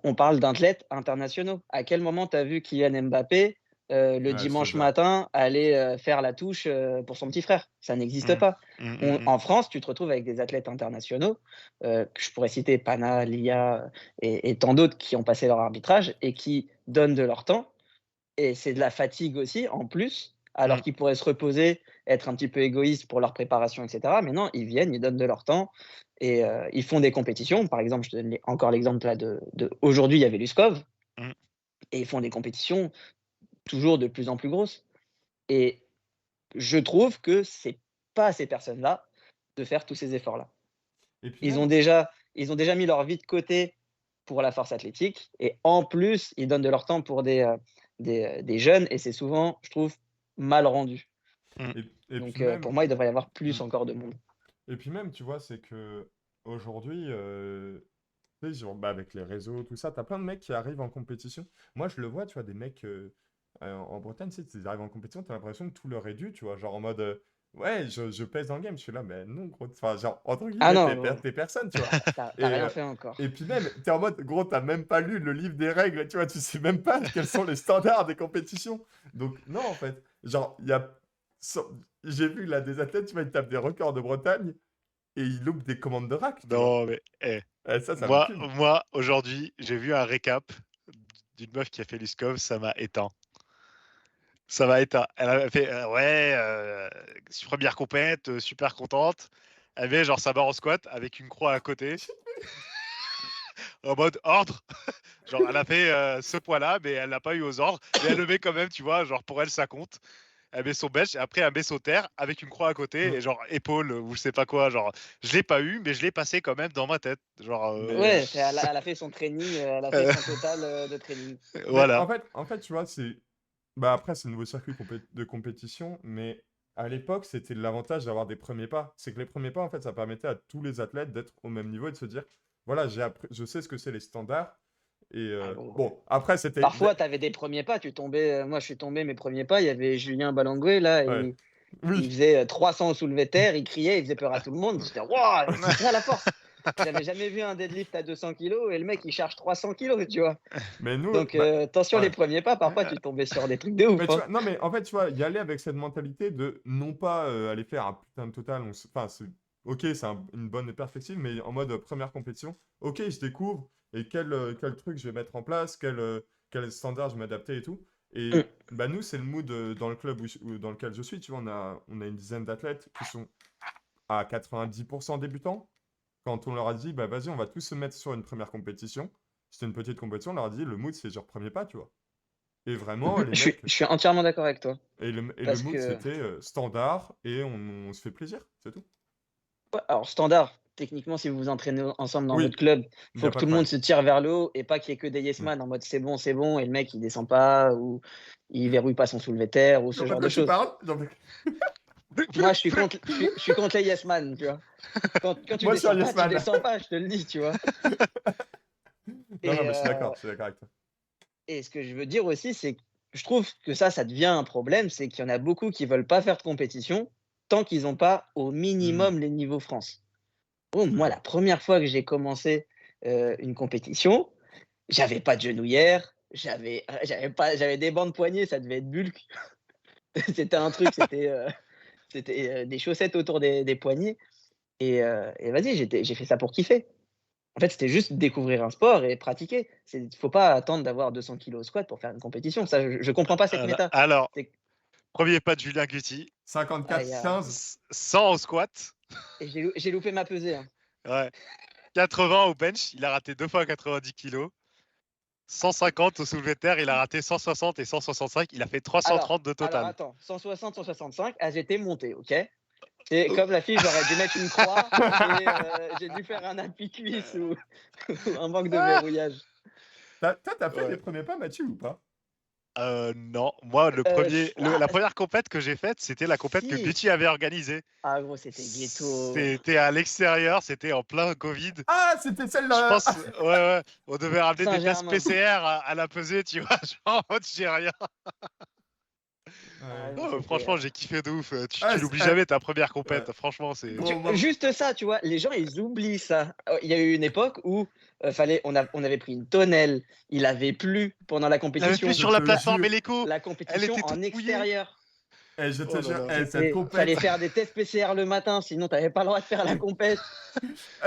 On parle d'athlètes internationaux. À quel moment tu as vu Kylian Mbappé le Ouais, je te dimanche jure. matin aller faire la touche pour son petit frère? Ça n'existe Mm. pas. Mm, mm, mm. En France, tu te retrouves avec des athlètes internationaux, que je pourrais citer Pana, Lia et tant d'autres qui ont passé leur arbitrage et qui donnent de leur temps, et c'est de la fatigue aussi, en plus, alors Mm. qu'ils pourraient se reposer, être un petit peu égoïstes pour leur préparation, et cetera. Mais non, ils viennent, ils donnent de leur temps et ils font des compétitions. Par exemple, je te donne encore l'exemple là aujourd'hui, il y avait l'USCOV, Mm. et ils font des compétitions toujours de plus en plus grosses. Et je trouve que c'est pas à ces personnes-là de faire tous ces efforts-là. Et puis Ils ont même, déjà ils ont déjà mis leur vie de côté pour la force athlétique, et en plus, ils donnent de leur temps pour des jeunes, et c'est souvent, je trouve, mal rendu. Mm. et puis Donc pour même, moi, il devrait y avoir plus hmm. encore de monde. Et puis même, tu vois, c'est que aujourd'hui, tu sais, genre, bah, avec les réseaux, tout ça, t'as plein de mecs qui arrivent en compétition. Moi, je le vois, tu vois, des mecs en Bretagne, tu sais, ils arrivent en compétition, t'as l'impression que tout leur est dû, tu vois, genre en mode, Ouais, je pèse dans le game. Je suis là, mais non, gros. Enfin, genre, entre Ah guillemets, non, gros, t'es personne, tu vois. t'as Et, rien fait encore. et puis même, t'es en mode, gros, t'as même pas lu le livre des règles, tu vois, tu sais même pas quels sont les standards des compétitions. Donc, non, en fait. Genre, j'ai vu là des athlètes, tu vois, ils tapent des records de Bretagne et ils loupent des commandes de rack, tu vois. Non, mais Et ça me moi, fume. moi aujourd'hui, j'ai vu un récap d'une meuf qui a fait l'USCOV, ça m'a éteint. Ça m'a éteint. Elle a fait ouais, première compète, super contente. Elle avait genre sa barre au squat avec une croix à côté, en mode ordre. Genre, elle a fait ce poids-là, mais elle l'a pas eu aux ordres. Mais elle le met quand même, tu vois, genre pour elle, ça compte. Elle met son bench et après elle met son terre avec une croix à côté et genre épaule ou je sais pas quoi. Genre, je l'ai pas eu, mais je l'ai passé quand même dans ma tête. Genre, Mais, Ouais, elle a fait son training, elle a fait son total de training. mais voilà. en fait, tu vois, bah après, c'est le nouveau circuit de compétition, mais à l'époque, c'était l'avantage d'avoir des premiers pas. C'est que les premiers pas, en fait, ça permettait à tous les athlètes d'être au même niveau et de se dire, voilà, je sais ce que c'est les standards. Et Ah, gros. bon, après, c'était. Parfois, tu avais des premiers pas, tu tombais. Moi, je suis tombé mes premiers pas. Il y avait Julien Balangoué là, Ouais. il Oui. faisait 300 au soulevé de terre, il criait, il faisait peur à tout le monde. J'étais, waouh, c'est ça la force. J'avais jamais vu un deadlift à 200 kilos et le mec il charge 300 kilos, tu vois. Mais nous, Donc bah, attention, les ouais. premiers pas, parfois tu tombais sur des trucs de ouf. Mais tu Hein. vois, non, mais en fait, tu vois, y aller avec cette mentalité de non pas aller faire un putain de total. Enfin, ok, c'est une bonne perspective, mais en mode première compétition, ok, je découvre et quel truc je vais mettre en place, quel standard je vais m'adapter et tout. Mm. Et bah, nous, c'est le mood dans le club dans lequel je suis. Tu vois, on a une dizaine d'athlètes qui sont à 90% débutants. Quand on leur a dit, bah vas-y, on va tous se mettre sur une première compétition, c'était une petite compétition, on leur a dit, le mood, c'est genre premier pas, tu vois. Et vraiment, les mecs. Je suis entièrement d'accord avec toi. Et le Parce mood, que, c'était standard et on se fait plaisir, c'est tout. ouais, alors standard, techniquement, si vous vous entraînez ensemble dans votre Oui, club, il n'y faut a que pas tout de le monde problème. se tire vers le haut et pas qu'il y ait que des yes Hmm. man en mode c'est bon, et le mec il descend pas ou il verrouille pas son soulevé de terre ou Je ce vois pas genre de de quoi tu choses. parles. Moi, je suis contre les yes man, tu vois. Quand tu Moi, je suis un descends pas, yes tu man. descends pas, je te le dis, tu vois. Non, non, Et, mais euh, je suis d'accord avec toi. et ce que je veux dire aussi, c'est que je trouve que ça devient un problème, c'est qu'il y en a beaucoup qui veulent pas faire de compétition tant qu'ils n'ont pas au Hmm, minimum les niveaux France. Oh, je suis moi, la d'accord. première fois que j'ai commencé une compétition, j'avais pas de genouillère, j'avais des bandes poignets, ça devait être bulk. C'était un truc, c'était des chaussettes autour des poignets. Et vas-y, j'ai fait ça pour kiffer. En fait, c'était juste découvrir un sport et pratiquer. Il faut pas attendre d'avoir 200 kilos au squat pour faire une compétition. Ça, je comprends pas cette méta. Alors, C'est premier pas de Julien Guti, 54-15. 100 au squat, et j'ai loupé ma pesée. Hein. ouais. 80 au bench, il a raté 2 fois 90 kilos. 150 au soulevé de terre, il a raté 160 et 165, il a fait 330 de Alors total. attends, 160, 165, j'étais monté, ok. Et comme la fille, j'aurais dû mettre une croix et j'ai dû faire un appui cuisse ou un manque de Ah verrouillage. T'as fait les ouais. premiers pas, Mathieu, ou pas? Non, moi la Ah, première compète que j'ai faite, c'était la compète que si. Guti avait organisée. Ah gros, c'était ghetto. C'était à l'extérieur, c'était en plein Covid. Ah, c'était Je celle-là. pense, ouais, on devait ramener des tests Saint-Germain. PCR à la pesée, tu vois, genre en mode j'ai rien. Ah, Ouais. non, Franchement, j'ai kiffé de ouf. Ah, Tu l'oublies jamais ta première ouais. compète, franchement, c'est. Gros, Juste ça, tu vois, les gens, ils oublient ça. Il y a eu une époque où on avait pris une tonnelle, il avait plu pendant la Il avait plus compétition. je sur la te plateforme jure. Eléco, La elle compétition était en toute mouillée. extérieur. Je te Oh là jure, là. cette Fallait compète. faire des tests PCR le matin, sinon t'avais pas le droit de faire la compète.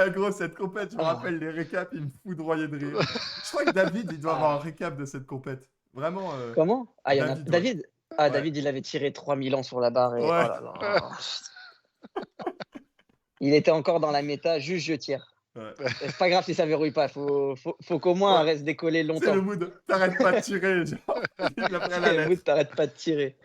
Gros, cette compète, je me Ah. rappelle les récaps, il me foudroyait de rire. Je crois que David, il doit avoir un Ah. récap de cette compète. Vraiment, Comment? Ah, il y en a. David, ouais. David? Ah, Ouais. David, il avait tiré 3000 ans sur la barre et oh Ouais. là là. Il était encore dans la méta, juste je tire. Ouais. C'est pas grave si ça verrouille pas, faut qu'au moins Ouais. elle reste décollée C'est le longtemps. mood. T'arrêtes pas de tirer, genre. Vive après la C'est le lettre. mood, t'arrêtes pas de tirer.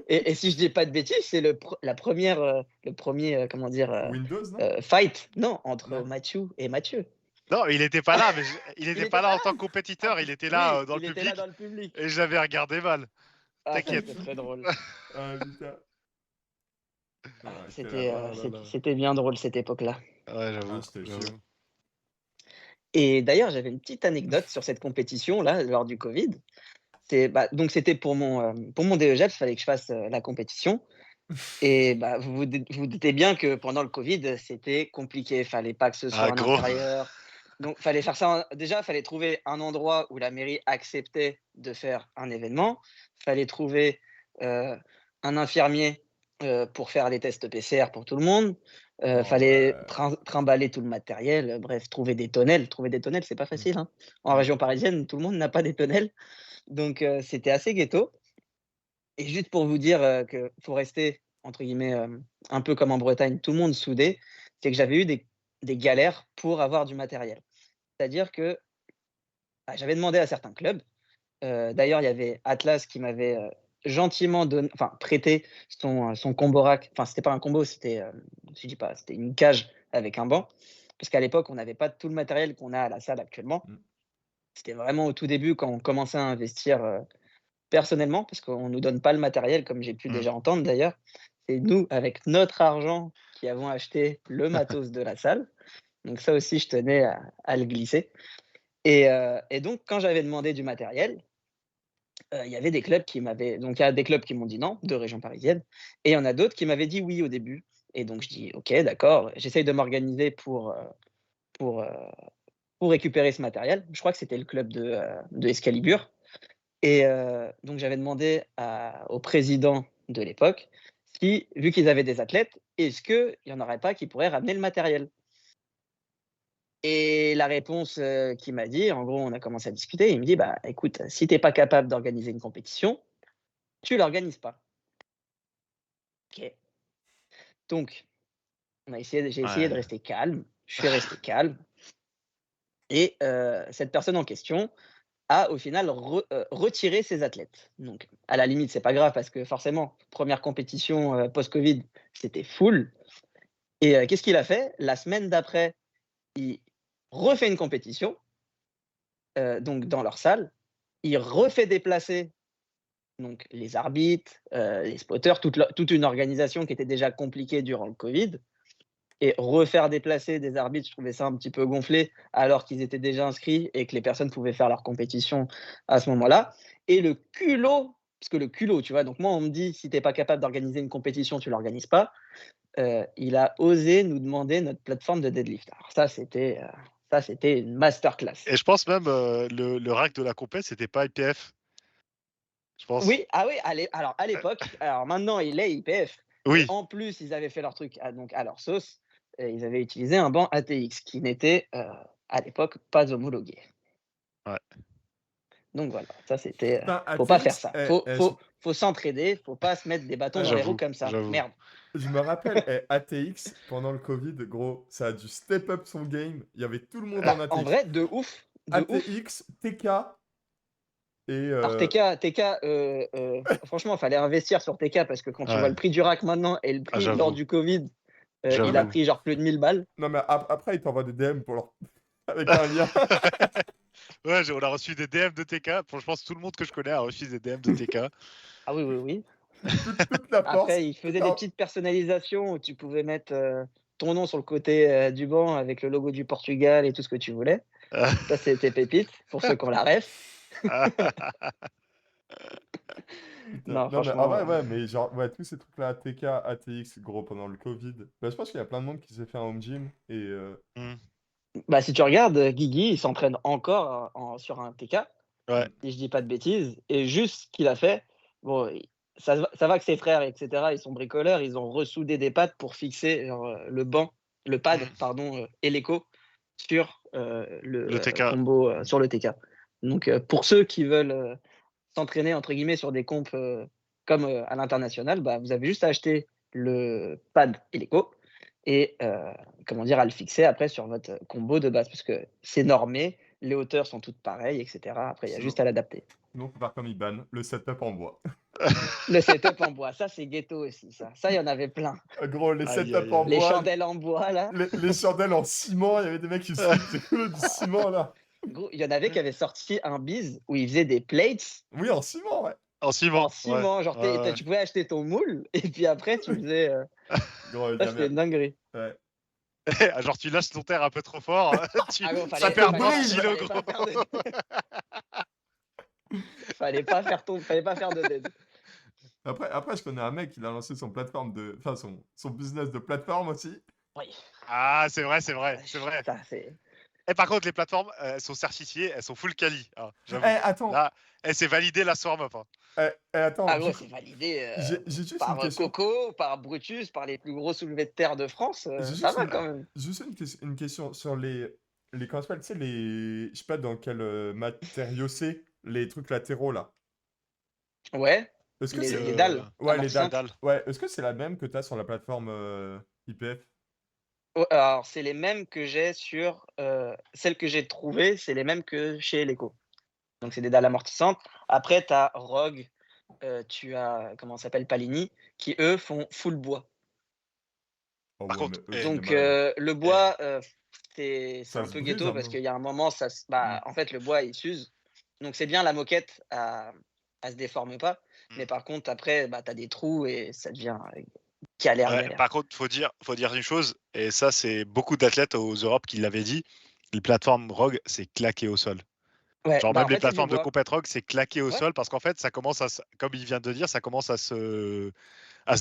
Et si je dis pas de bêtises, c'est la première, le premier, comment dire, Windows, non? fight, non, entre Non. Mathieu et Mathieu. Non, il était pas là, mais il Il était était pas là pas en tant que là? Ah, compétiteur, il était là oui, dans le il était là public dans le public. et j'avais regardé mal. Ah, ça T'inquiète. c'était très drôle. Ah, putain. Ah, Ah, oh là là. c'était bien drôle cette époque-là. Ouais, Ah, j'avoue, je te jure. j'avoue. Et d'ailleurs, j'avais une petite anecdote sur cette compétition-là, lors du Covid. Donc c'était pour mon DEGEPS, il fallait que je fasse la compétition. Et bah, vous doutez bien que pendant le Covid, c'était compliqué. Fallait pas que ce soit Ah, en gros. intérieur. Donc, fallait faire ça. Déjà, fallait trouver un endroit où la mairie acceptait de faire un événement. Fallait trouver un infirmier pour faire les tests PCR pour tout le monde. Oh, Fallait ouais. trimballer tout le matériel. Bref, trouver des tonnelles. Trouver des tonnelles, c'est pas Mm. facile, hein. En Mm. région parisienne, tout le monde n'a pas des tonnelles. Donc, c'était assez ghetto. Et juste pour vous dire, que faut rester entre guillemets, un peu comme en Bretagne, tout le monde soudé, c'est que j'avais eu des galères pour avoir du matériel. C'est-à-dire que, bah, j'avais demandé à certains clubs, d'ailleurs il y avait Atlas qui m'avait, gentiment prêté son combo rack, enfin c'était pas un combo, c'était, je dis pas, c'était une cage avec un banc. Parce qu'à l'époque, on n'avait pas tout le matériel qu'on a à la salle actuellement. Mm. C'était vraiment au tout début quand on commençait à investir, personnellement, parce qu'on nous donne pas le matériel comme j'ai pu Mm. déjà entendre d'ailleurs. C'est nous, avec notre argent, qui avons acheté le matos de la salle. Donc ça aussi, je tenais à le glisser. Et donc quand j'avais demandé du matériel, il y avait des clubs qui m'avaient donc il y a des clubs qui m'ont dit non, de région parisienne, et il y en a d'autres qui m'avaient dit oui au début. Et donc je dis: «OK, d'accord». J'essaye de m'organiser pour, heu, pour récupérer ce matériel. Je crois que c'était le club de Excalibur. Et donc j'avais demandé au président de l'époque si, vu qu'ils avaient des athlètes, est-ce qu'il y en aurait pas qui pourraient ramener le matériel? Et la réponse, qu'il m'a dit, en gros, on a commencé à discuter, il me dit: «Bah, écoute, si tu es pas capable d'organiser une compétition, tu l'organises pas». OK. Donc j'ai essayé de Ouais. rester calme, je suis resté calme. Et cette personne en question a au final retiré ses athlètes. Donc à la limite, c'est pas grave parce que forcément, première compétition, post-Covid, c'était full. Et qu'est-ce qu'il a fait? La semaine d'après, il refait une compétition, donc dans leur salle. Il refait déplacer donc les arbitres, les spotters, toute une organisation qui était déjà compliquée durant le Covid. Et refaire déplacer des arbitres, je trouvais ça un petit peu gonflé, alors qu'ils étaient déjà inscrits et que les personnes pouvaient faire leur compétition à ce moment-là. Et le culot, parce que le culot, tu vois? Donc moi, on me dit: «Si tu es pas capable d'organiser une compétition, tu l'organises pas». Il a osé nous demander notre plateforme de deadlift. Alors ça, c'était une masterclass. Et je pense même le rack de la compète, c'était pas IPF, je pense. Oui, ah oui, alors à l'époque, alors maintenant il est IPF, mais Oui. en plus ils avaient fait leur truc à leur sauce, ils avaient utilisé un banc ATX qui n'était, à l'époque pas homologué. Ouais. Donc voilà, ça c'était, Putain, faut pas faire ATX, ça. Faut s'entraider, faut pas se mettre des bâtons dans les roues J'avoue, comme ça. j'avoue. Merde. je me rappelle, ATX, pendant le Covid, gros, ça a dû step up son game. Il y avait tout le monde en Bah, en ATX. vrai, de ouf, de ouf. ATX, TK et Alors TK, franchement, fallait investir sur TK parce que quand tu vois Ouais. le prix du rack maintenant et le Ah, prix lors j'avoue, du Covid, il a j'avoue. pris genre plus de 1000 balles. non mais après, ils t'envoient des DM pour leur avec un lien. Ouais, on a reçu des DM de TK. Pour, je pense tout le monde que je connais a reçu des DM de TK. Ah oui, oui, oui. Toute la force. Après, il faisait des petites personnalisations où tu pouvais mettre, ton nom sur le côté, du banc avec le logo du Portugal et tout ce que tu voulais. Ça, c'était pépite pour ceux qui ont la ref. Putain, Non, non mais en franchement, vrai, ouais, mais genre, ouais, tous ces trucs-là, TK, ATX, gros, pendant le Covid. Bah, je pense qu'il y a plein de monde qui s'est fait un home gym et Hmm. bah, si tu regardes, Guigui, il s'entraîne encore sur un TK, Ouais. si je dis pas de bêtises. Et juste ce qu'il a fait, bon, ça va que ses frères, et cetera, ils sont bricoleurs, ils ont ressoudé des pattes pour fixer genre, le pad, Hmm. pardon, et l'écho sur Le le TK. combo, sur le TK. Donc, pour ceux qui veulent s'entraîner entre guillemets sur des compes comme à l'international, bah, vous avez juste à acheter le pad et l'écho et comment dire, à le fixer après sur votre combo de base parce que c'est normé, les hauteurs sont toutes pareilles, et cetera. Après, il y a sinon, juste à l'adapter. sinon, faut faire comme Iban, le setup en bois. Le setup en bois, ça c'est ghetto aussi, ça. Ça, il y en avait plein. Gros, les Aïe, setups aïe, en aïe. Les bois, chandelles en bois, là. les chandelles en ciment, il y avait des mecs qui se faisaient du ciment là. Gros, il y en avait qui avaient sorti un biz où ils faisaient des plates Oui, en ciment, ouais. En en ciment, ouais. ciment. Genre, Ouais, tu pouvais acheter ton moule et puis après, tu faisais. Gros, il y Ça, c'était avait. une dinguerie. Ouais. ouais. Genre, tu lâches ton terre un peu trop fort, Ah gros, ça Ça te perd 20 brise. kilos, gros. fallait pas faire de dead. Après, je connais un mec qui a lancé son plateforme enfin, son business de plateforme aussi. Oui. Ah, c'est vrai, c'est vrai, c'est vrai. Ça, c'est... Et par contre, les plateformes, elles sont certifiées, elles sont full quali, hein, j'avoue. Attends, Là, c'est validé la Swarm Up. Hein. attends, Ah du ouais, coup, c'est validé j'ai juste une par question. Coco, par Brutus, par les plus gros soulevés de terre de France. J'ai Ça juste va quand même. une question sur les comment ça s'appelle, tu sais, je sais pas dans quel matériau c'est, les trucs latéraux là. Ouais, Est-ce que les c'est. dalles Ouais, les Les dalles. amortissantes. dalles. Ouais, est-ce que c'est la même que tu as sur la plateforme IPF? Oh, alors, c'est les mêmes que j'ai sur... celles que j'ai trouvées, c'est les mêmes que chez Lego. Donc, c'est des dalles amortissantes. Après, tu as Rogue, tu as, comment ça s'appelle, Palini, qui, eux, font full bois. Oh Par ouais, mais contre, eux, c'est des Donc, malades. le bois, c'est Ça un se peu brise ghetto un parce peu. qu'il y a un moment, Mm. en fait, le bois, il s'use. Donc, c'est bien la moquette, elle se déforme pas. Mais par contre, après, bah, tu as des trous et ça devient galère, ouais, galère. par contre, faut dire une chose, et ça, c'est beaucoup d'athlètes aux Europes qui l'avaient dit. Les plateformes Rogue, c'est claqué au sol. Ouais, Genre bah, même en les fait, c'est du plateformes de bois. compète Rogue, c'est claqué au Ouais. sol parce qu'en fait, ça commence comme il vient de dire, ça commence à se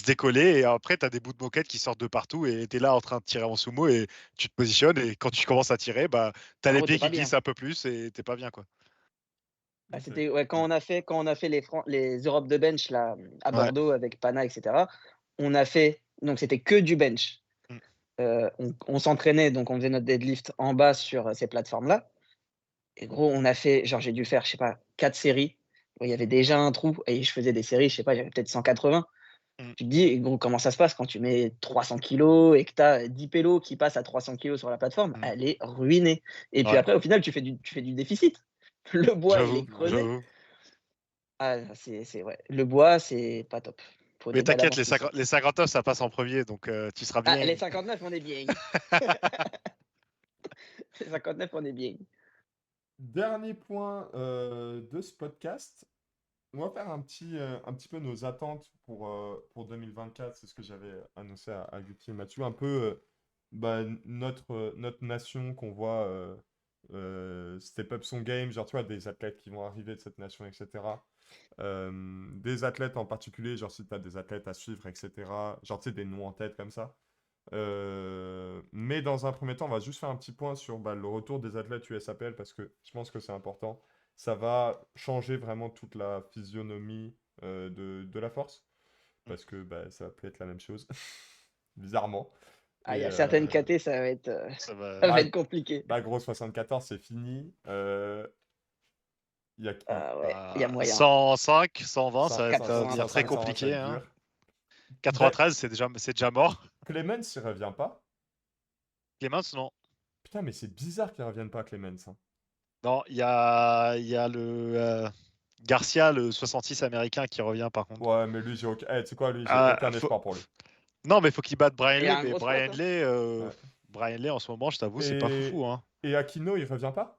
décoller et après, tu as des bouts de moquette qui sortent de partout et tu es là en train de tirer en sumo et tu te positionnes et quand tu commences à tirer, bah, tu as En les gros, pieds t'es qui pas bien. glissent un peu plus et t'es pas bien, quoi. Bah, Ok. c'était ouais, quand on a fait les Europes de bench là, à Ouais. Bordeaux avec Pana, etc., on a fait donc c'était que du bench. Mm. On s'entraînait, donc on faisait notre deadlift en bas sur, ces plateformes-là et gros, on a fait genre j'ai dû faire, je sais pas, 4 séries où il y avait déjà un trou et je faisais des séries, je sais pas, j'avais peut-être 180. Mm. Tu te dis: «Gros, comment ça se passe quand tu mets 300 kilos et que tu as 10 pélos qui passent à 300 kilos sur la plateforme?» Mm. Elle est ruinée et puis Ouais, après au final tu fais du déficit. Le bois, il est j'avoue, creusé. j'avoue. Ah, c'est ouais, le bois, c'est pas top. Faut Mais des dalles t'inquiète, amortissantes. les 59, ça passe en premier, donc tu seras Ah, les bien. 59, on est bien. Les 59, on est bien. Dernier point de ce podcast. On va faire un petit peu nos attentes pour 2024. C'est ce que j'avais annoncé à Guti et Mathieu. Un peu notre nation qu'on voit step up son game. Genre, tu vois, des athlètes qui vont arriver de cette nation, etc. Des athlètes en particulier, genre si tu as des athlètes à suivre, etc. Genre, tu sais, des noms en tête comme ça. Mais dans un premier temps, on va juste faire un petit point sur le retour des athlètes USAPL parce que je pense que c'est important. Ça va changer vraiment toute la physionomie de la force parce que ça va plus être la même chose, bizarrement. Ah, il y Et a certaines KT, Ça va. ça va bah, être compliqué. gros 74, c'est fini. Il y a qui? Ah ouais, il y a moyen. 105, 120, ça va 80, devenir très 105, 120, ça va compliqué. être Hein. dur. 93, c'est déjà mort. Clemens, il revient pas. Clemens, non. Putain, mais c'est bizarre qu'il revienne pas, Clemens, hein. Non, il y a le Garcia, le 66 américain, qui revient par contre. Ouais, mais lui, tu sais quoi, lui, j'ai Ah, aucun espoir pour lui. non, mais faut qu'il batte Brian Il a Lee. un Mais gros squat, hein. Ouais. Brian Lee, en ce moment, je t'avoue, c'est pas Et, foufou. Hein. et Aquino, il revient pas?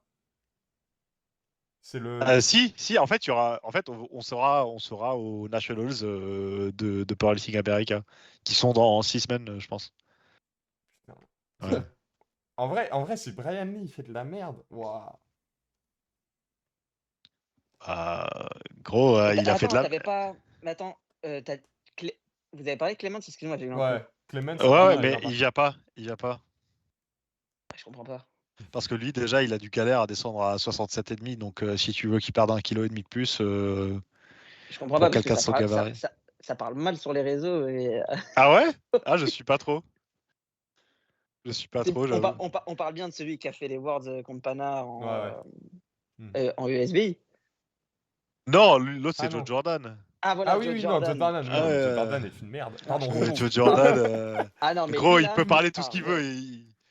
C'est le... Si, en fait, on sera aux Nationals de Powerlifting America, qui sont dans 6 semaines, je pense. Putain. Ouais. En vrai, si Brian Lee il fait de la merde, waouh. Euh, Gros, il a fait de Attends, la. t'avais pas mais attends, tu Clé vous avez parlé de Clément? Excuse-moi, j'ai eu un trou. Ouais, Clemens, Ouais, il ouais, revient, il mais vient pas. il vient pas. Je comprends pas. Parce que lui, déjà, il a du galère à descendre à 67,5. Donc, si tu veux qu'il perde 1,5 kg de plus, Je comprends pas pour parce que quelqu'un de son gabarit. ça parle mal sur les réseaux et Ah ouais? Ah, je suis pas trop. Je suis pas trop, j'avoue. on parle bien de celui qui a fait les Worlds, contre Pana Ouais, ouais. Mhm. en USBI. Non, l'autre, Ah c'est Joe non. Jordan. Ah Ah voilà, oui, Joe oui, non, Joe Jordan. Jordan, oui, Ah, non, mais Joe Jordan est une merde. Ah, Pardon. Joe Jordan. Ah non, mais Gros, lui il là, peut parler tout ce ah qu'il veut.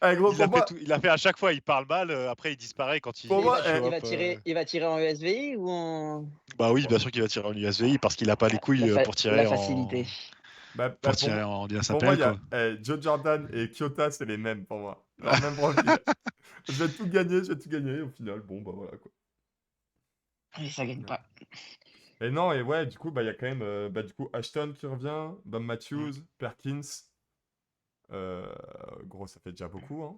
ouais. Gros, Il a fait tout, il a fait à chaque fois, il parle mal, après il disparaît quand Pour Mais moi, il show up. il va tirer en USBI ou en Bah oui, bien sûr qu'il va tirer en USVI parce qu'il a pas les couilles pour la tirer facilité. en pour moi, DSAPL, il y a quoi. Joe Jordan et Kyoto, c'est les mêmes pour moi. Leur même profil. Je vais tout gagner, au final, bon, bah voilà, quoi. Et ça gagne pas. Et non, et ouais, du coup, il y a quand même du coup, Ashton qui revient, Bob Mm. Matthews, Perkins. Euh, Gros, ça fait déjà beaucoup, hein.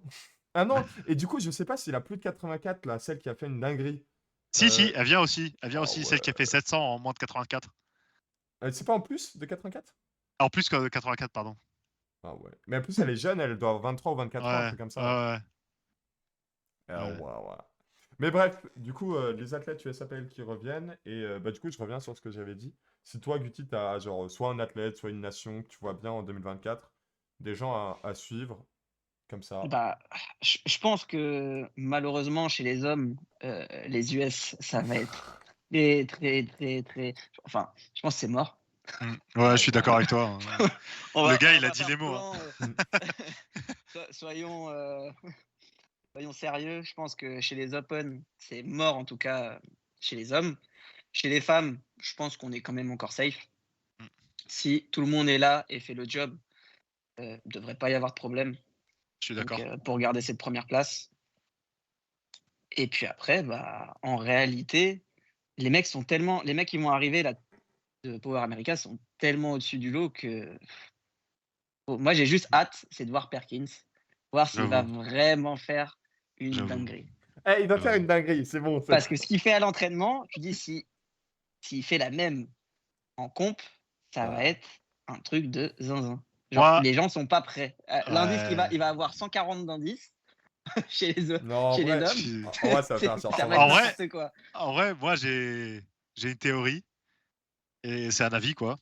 Ah non, et du coup, je sais pas s'il a plus de 84, là, celle qui a fait une dinguerie. Si, Euh, elle vient aussi. Elle vient Ah aussi, ouais. celle qui a fait 700 en moins de 84. C'est pas en plus de 84? En plus que 84, pardon. Ah ouais. Mais en plus, elle est jeune, elle doit avoir 23 ou 24 ans, un Ouais, truc comme ça. ouais, Ah, ouais. waouh, waouh. Mais bref, du coup, les athlètes USAPL qui reviennent, et bah, du coup, je reviens sur ce que j'avais dit. Si toi, Guti, t'as genre soit un athlète, soit une nation que tu vois bien en 2024, des gens à suivre, comme ça. Bah, je pense que malheureusement, chez les hommes, les US, ça va être très, très, très, très. Enfin, je pense que c'est mort. Ouais, je suis d'accord avec toi. Le gars, on va il a pas dit faire les mots. plan, Mm. soyons, soyons sérieux. Je pense que chez les Open, c'est mort en tout cas chez les hommes. Chez les femmes, je pense qu'on est quand même encore safe. Mm. Si tout le monde est là et fait le job, il ne devrait pas y avoir de problème. Je suis Donc, d'accord. pour garder cette première place. Et puis après, bah, en réalité, les mecs qui vont arriver là de Power America sont tellement au-dessus du lot que moi j'ai juste hâte, c'est de voir Perkins, voir s'il va J'avoue, vraiment faire une j'avoue, dinguerie. Eh, il va faire j'avoue. une dinguerie, c'est bon. Parce que ce qu'il fait à l'entraînement, tu dis s'il fait la même en comp, ça va Ah. être un truc de zinzin. Genre, Moi, les gens sont pas prêts. L'indice ouais. il va avoir 140 d'indices chez les, Non, en chez les vrai, hommes. en vrai, ça va faire un Ça surprendre. va être En vrai, n'importe quoi. moi, j'ai une théorie et c'est un avis, quoi.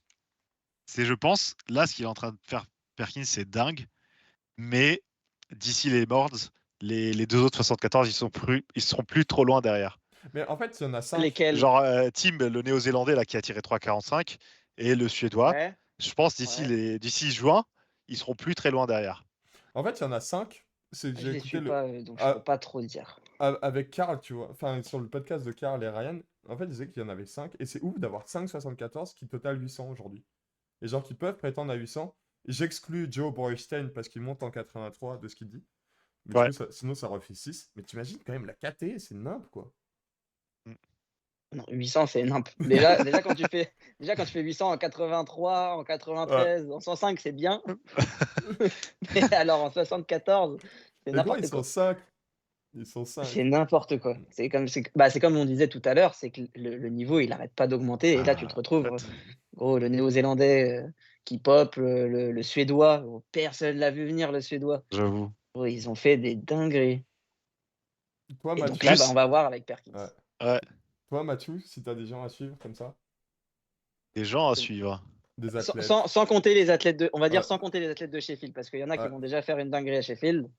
C'est, je pense, là, ce qu'il est en train de faire Perkins, c'est dingue. Mais d'ici les boards, les deux autres 74, ils seront plus trop loin derrière. Mais en fait, il y en a 5. Lesquels? Genre Tim, le néo-zélandais là qui a tiré 3,45 et le suédois, Ouais, je pense ouais. d'ici juin, ils seront plus très loin derrière. En fait, il y en a 5. Je J'ai les écouté suis le. pas, donc je peux pas trop dire. Avec Karl, tu vois. Enfin, sur le podcast de Karl et Ryan, en fait, ils disaient qu'il y en avait 5. Et c'est ouf d'avoir 5,74 qui total 800 aujourd'hui. Et genre qui peuvent prétendre à 800. J'exclus Joe Borstein parce qu'il monte en 83 de ce qu'il dit. Mais du Ouais. coup, sinon, ça refait 6. Mais t'imagines quand même la KT, c'est nimp, quoi. Non, 800, c'est nimp. Déjà, quand tu fais 800 en 83, en Ouais. 93, en 105, c'est bien. Mais alors en 74, c'est Et quoi, ils n'importe sont quoi. 5. Ils sont 5. C'est n'importe quoi. C'est comme on disait tout à l'heure, c'est que le niveau, il n'arrête pas d'augmenter. Et là, tu te Ah, en retrouves, fait, gros, le néo-zélandais qui pop, le suédois. Personne l'a vu venir, le suédois. j'avoue. Gros, ils ont fait des dingueries. Toi, Et donc Mathieu. là, bah, on Juste, va voir avec Perkins. Ouais. ouais, Toi, Mathieu, si t'as des gens à suivre comme ça, des gens à suivre. des Sans, athlètes. sans- sans compter les athlètes on va dire Ouais. sans compter les athlètes de Sheffield, parce qu'il y en a qui Ouais. vont déjà faire une dinguerie à Sheffield.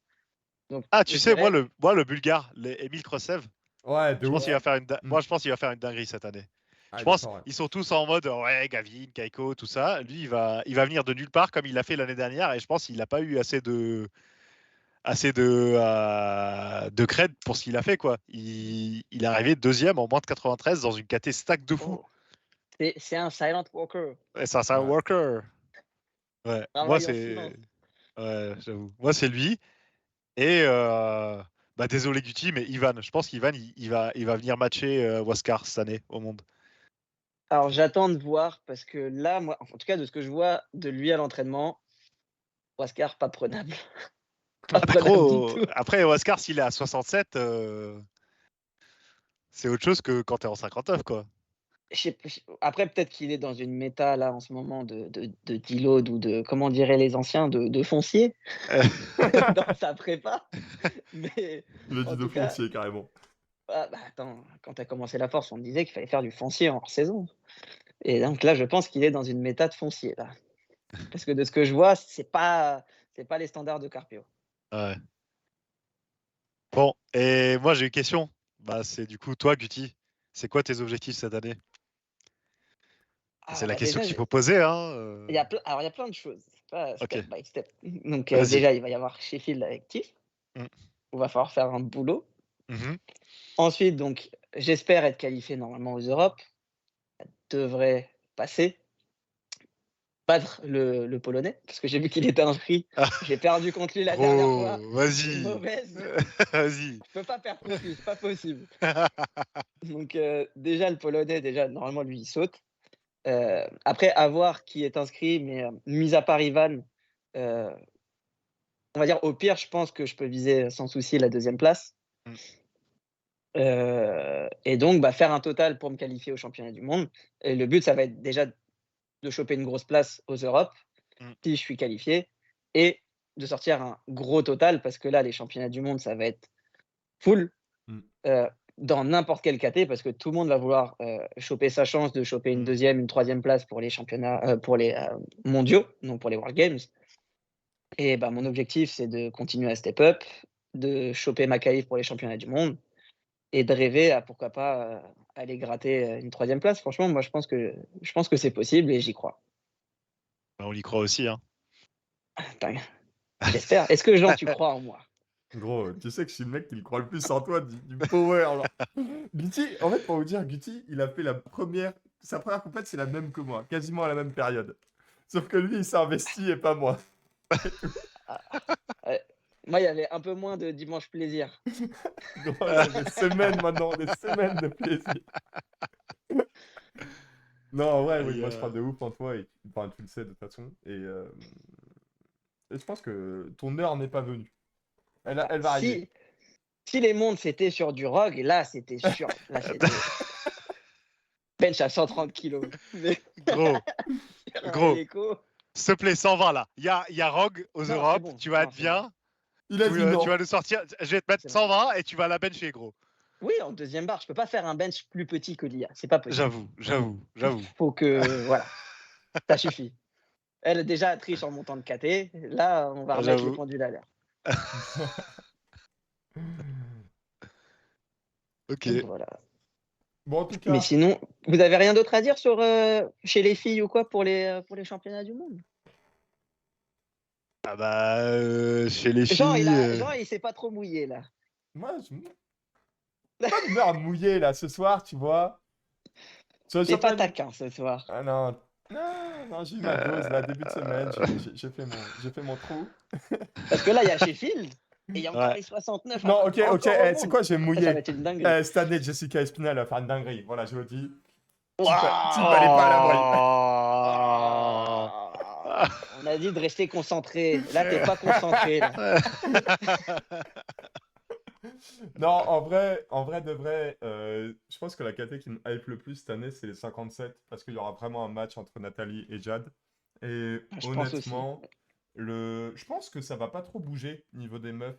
Donc, Ah, je tu sais, dirais, moi le Bulgare, Emile Krosev, Ouais, de je pense ouf. qu'il va faire une, Mm. moi je pense qu'il va faire une dinguerie cette année. Ah, Je il est pense fort, ouais. ils sont tous en mode ouais, Gavin, Kaiko, tout ça. Lui, il va venir de nulle part comme il l'a fait l'année dernière et je pense qu'il n'a pas eu assez de cred pour ce qu'il a fait, quoi. Il est arrivé deuxième en moins de 93 dans une KT stack de fou. oh, c'est un silent walker. Et ça, c'est un Ouais. worker. Ouais, moi Travaille en silence. c'est, ouais, j'avoue. Moi c'est lui. Et bah désolé Guti, mais Ivan. Je pense qu'Ivan il va venir matcher Waskar cette année au monde. Alors, j'attends de voir, parce que là, moi, en tout cas, de ce que je vois de lui à l'entraînement, Oscar, pas prenable. Pas Ah bah prenable du gros, tout. après Waskar s'il est à 67, c'est autre chose que quand t'es en 59 quoi. Après, peut-être qu'il est dans une méta, là, en ce moment, de deload ou de, comment diraient les anciens, de foncier dans sa prépa. Mais Il a dit en de tout cas, foncier, carrément. attends, quand tu as commencé la force, on te disait qu'il fallait faire du foncier en hors-saison. Et donc là, je pense qu'il est dans une méta de foncier, là. Parce que de ce que je vois, c'est pas les standards de Carpio. Ouais. Bon, et moi j'ai une question. Bah c'est du coup toi Guti, c'est quoi tes objectifs cette année? C'est la Bah question déjà, qu'il faut poser, hein. alors il y a plein de choses. C'est pas Ok, step by step. Donc vas-y. déjà, il va y avoir Sheffield avec Tiff. Mm. On va falloir faire un boulot. Mhm. Ensuite, donc, j'espère être qualifié normalement aux Europes. Ça devrait passer. Battre le Polonais, parce que j'ai vu qu'il était inscrit. Ah, J'ai perdu contre lui la dernière fois. gros, C'est vas-y. mauvaise. Vas-y. Je peux pas perdre contre lui, c'est pas possible. Donc déjà, le Polonais, déjà, normalement, lui, il saute. Après, à voir qui est inscrit, mais mis à part Ivan, euh, on va dire au pire, je pense que je peux viser sans souci la deuxième place. Mm. Et donc, bah, faire un total pour me qualifier au championnat du monde. Et le but, ça va être déjà de choper une grosse place aux Europes, si je suis qualifié, et de sortir un gros total, parce que là, les championnats du monde, ça va être full, dans n'importe quel KT, parce que tout le monde va vouloir choper sa chance de choper une deuxième, une troisième place pour les championnats, pour les mondiaux, non pour les World Games. Et bah, mon objectif, c'est de continuer à step up, de choper ma qualif pour les championnats du monde et de rêver à, pourquoi pas, aller gratter une troisième place. Franchement, moi, je pense que c'est possible et j'y crois. On y croit aussi. Hein. J'espère. Est-ce que, Jean, tu crois en moi? Gros, tu sais que je suis le mec qui le croit le plus en toi, du power. Genre. Guti, en fait, pour vous dire, Guti, il a fait sa première compète, c'est la même que moi, quasiment à la même période. Sauf que lui, il s'est investi et pas moi. Moi, il y avait un peu moins de dimanche plaisir. Gros, c'est des semaines maintenant, des semaines de plaisir. Non, en vrai, oui, moi je crois de ouf en toi, et enfin, tu le sais de toute façon. Et je pense que ton heure n'est pas venue. Elle va arriver. Si les mondes c'était sur du rogue, là c'était sûr. Là c'était bench à 130 kilos. Mais... Gros. S'il te plaît, 120 là. Il y a Rogue aux Europes, bon. Tu vas être bien. Il a dit non. Tu vas nous sortir. Je vais te mettre 120 et tu vas la bencher, gros. Oui, en deuxième barre, je peux pas faire un bench plus petit que l'IA. C'est pas possible. J'avoue. Faut que. Voilà. Ça suffit. Elle déjà triche en montant de KT. Là, on va remettre les pendules à l'heure. Ok. Donc, voilà. Bon, en tout cas. Mais sinon, vous avez rien d'autre à dire sur chez les filles ou quoi pour les championnats du monde? Ah bah, chez les filles. Jean, il s'est pas trop mouillé là. Moi, pas d'humeur à mouiller là ce soir, tu vois. T'es pas taquin ce soir. Ah non, j'ai eu ma dose là, début de semaine, j'ai fait mon trou. Parce que là, il y a Sheffield. Et il y a encore les 69. Non, ok, c'est quoi, j'ai mouillé. Ça va être une dinguerie. Cette année, Jessica Espinel va faire une dinguerie. Voilà, je le dis. Tu n'allais pas à l'abri. On a dit de rester concentré. Là, t'es pas concentré. Là. Non, en vrai, de vrai, je pense que la KT qui me hype le plus cette année, c'est les 57. Parce qu'il y aura vraiment un match entre Nathalie et Jade. Et honnêtement, je pense que ça va pas trop bouger niveau des meufs.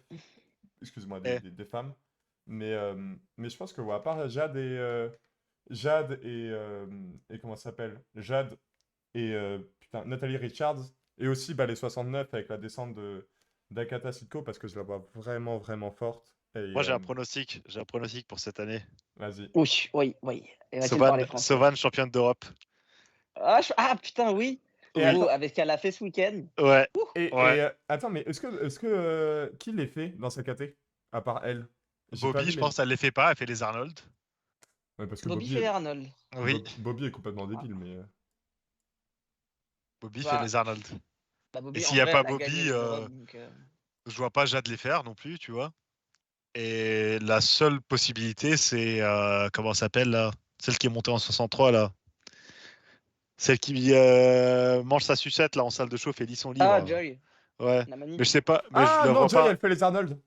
Excuse-moi, des femmes. Mais je pense que, à part Jade et comment ça s'appelle? Jade et Nathalie Richards. Et aussi les 69 avec la descente d'Akata Sitko parce que je la vois vraiment, vraiment forte. Et, moi, j'ai un pronostic pour cette année. Vas-y. Oui. Sauvan, championne d'Europe. Ah, putain, oui. Avec ce qu'elle a fait ce week-end. Ouais. Et attends, mais est-ce que qui les fait dans sa KT à part elle? Bobby, je pense, elle les fait pas. Elle fait les Arnold. Ouais, parce que Bobby fait les Arnold. Oui. Bobby est complètement débile, mais. Bobby fait les Arnold. Bobby, et s'il n'y a pas Bobby, je vois pas Jade les faire non plus, tu vois. Et la seule possibilité, c'est comment ça s'appelle là? Celle qui est montée en 63 là. Celle qui mange sa sucette là en salle de chauffe et lit son livre. Ah, Joy. Ouais. Mais je sais pas. Mais ah je non, Joy, pas. elle fait les Arnold.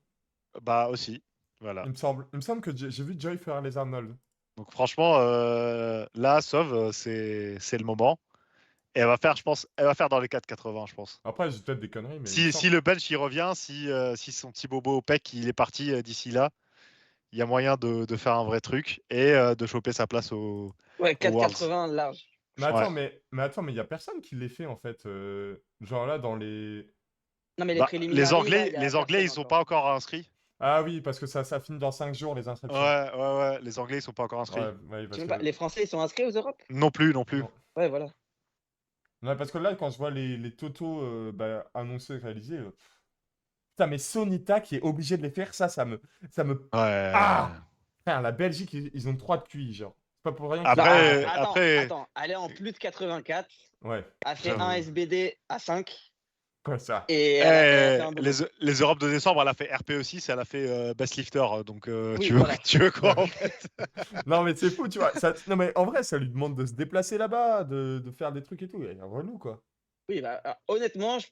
Bah aussi. Voilà. Il me semble que j'ai vu Joy faire les Arnold. Donc franchement, là, Sauve, c'est le moment. Et elle va faire dans les 4,80, je pense. Après, j'ai peut-être des conneries, mais. Si le bench il revient, si son petit bobo au pec il est parti d'ici là, il y a moyen de faire un vrai truc et de choper sa place au. Ouais, 4,80 large. Mais attends, mais il y a personne qui les fait en fait. Genre là dans les. Non mais les préliminaires. Les Anglais, ils sont pas encore inscrits. Ah oui, parce que ça finit dans 5 jours les inscriptions. Ouais. Les Anglais, ils sont pas encore inscrits. Les Français, ils sont inscrits aux Europes? Non plus. Non. Ouais, voilà. Non, parce que là, quand je vois les totaux annoncés, réalisés. Putain, mais Sonita qui est obligé de les faire, ça me. Ouais. Ah putain, la Belgique, ils ont 3 de QI, genre. C'est pas pour rien. Attends, elle est en plus de 84. Ouais. Elle fait un SBD à 5. Quoi ça? Et les Europes de décembre, elle a fait RP aussi, elle a fait Best Lifter. Donc tu veux quoi en fait? Non mais c'est fou, tu vois. Non mais en vrai, ça lui demande de se déplacer là-bas, de faire des trucs et tout. Il est relou quoi. Oui, honnêtement, je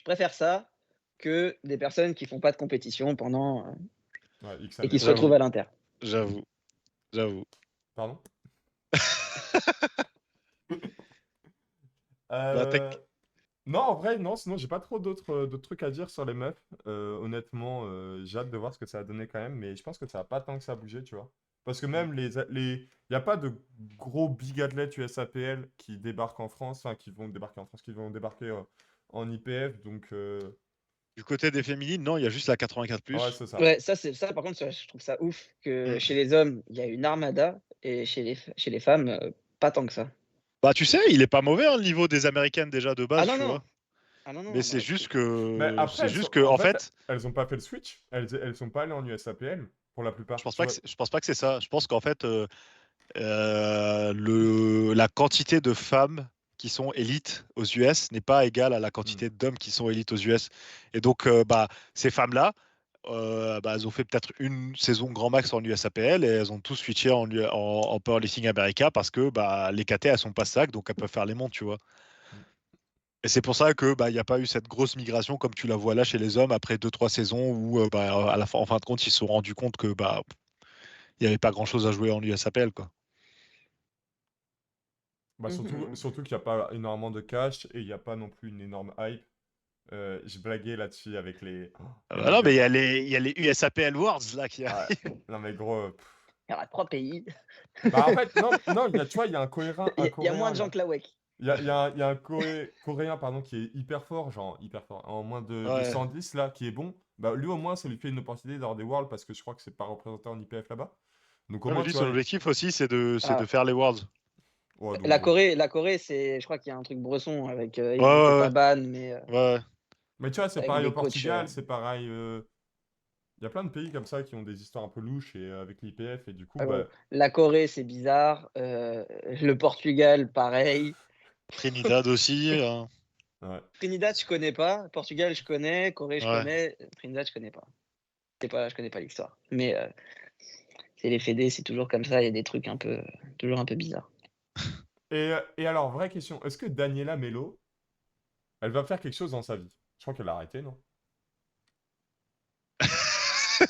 préfère ça que des personnes qui font pas de compétition pendant et qui se retrouvent à l'Inter. J'avoue. Pardon? Bah, Non, en vrai, non, sinon j'ai pas trop d'autres trucs à dire sur les meufs. Honnêtement, j'ai hâte de voir ce que ça va donner quand même, mais je pense que ça va pas tant que ça bouger, tu vois. Parce que même il n'y a pas de gros big athlètes USAPL qui débarquent en France, enfin qui vont débarquer en France, qui vont débarquer en IPF, donc Du côté des féminines, non, il y a juste la 84+. ouais, c'est ça. Ouais, ça par contre, je trouve ça ouf que Mm. chez les hommes, il y a une armada et chez les femmes, pas tant que ça. Bah, tu sais, il est pas mauvais, hein, le niveau des américaines déjà de Ah base, non, tu non. vois. Ah non, Mais non, c'est bah, juste Mais que, après, en en fait, fait, elles ont pas fait le switch. Elles sont pas allées en USAPL pour la plupart. Tu vois. je pense pas que c'est ça. Je pense qu'en fait, la quantité de femmes qui sont élites aux US n'est pas égale à la Hmm. quantité d'hommes qui sont élites aux US. Et donc, bah, ces femmes-là, bah, elles ont fait peut-être une saison grand max en USAPL et elles ont tous switché en Powerlifting America parce que bah, les KT, elles sont pas sac, donc elles peuvent faire les montes, tu vois. Hmm. Et c'est pour ça que bah, il n'y a pas eu cette grosse migration comme tu la vois là chez les hommes après 2-3 saisons où bah, en fin de compte, ils se sont rendus compte que bah, il n'y avait pas grand-chose à jouer en USAPL, quoi. Bah, Mhm. surtout qu'il n'y a pas énormément de cash et il n'y a pas non plus une énorme hype. Je blaguais là-dessus avec les Bah non, mais médias. il y a les USAPL Worlds là qui Ouais. arrivent. Non, mais gros. Il y aura 3 pays. Bah, en fait, non, non, tu vois, il y a un Il y a moins Coréen de gens là. que la WEC. Il y a un Coréen, pardon, qui est hyper fort, genre hyper fort, en moins de Ouais. 110 là, qui est bon. Bah, lui, au moins, ça lui fait une opportunité d'avoir des Worlds parce que je crois que c'est pas représenté en IPF là-bas. Donc, au Ouais, mais moins, lui, tu son vois. objectif aussi, c'est de Ah, faire les Worlds. Ouais, donc la bon. Corée, c'est, je crois qu'il y a un truc bresson avec, Ouais, ils étaient pas ouais, ban, mais ouais. Ouais. Mais tu vois, c'est avec pareil au des coachs. Portugal, c'est pareil. Il y a plein de pays comme ça qui ont des histoires un peu louches et avec l'IPF et du coup, bah, La Corée, c'est bizarre. Le Portugal, pareil. Trinidad aussi, hein. ouais. Trinidad, je connais pas. Portugal, je connais. Corée, je Ouais. connais. Trinidad, je connais pas. Je connais pas l'histoire. Mais c'est les fédés, c'est toujours comme ça. Il y a des trucs toujours un peu bizarres. Et alors, vraie question, est-ce que Daniela Melo, elle va faire quelque chose dans sa vie? Je crois qu'elle a arrêté, non?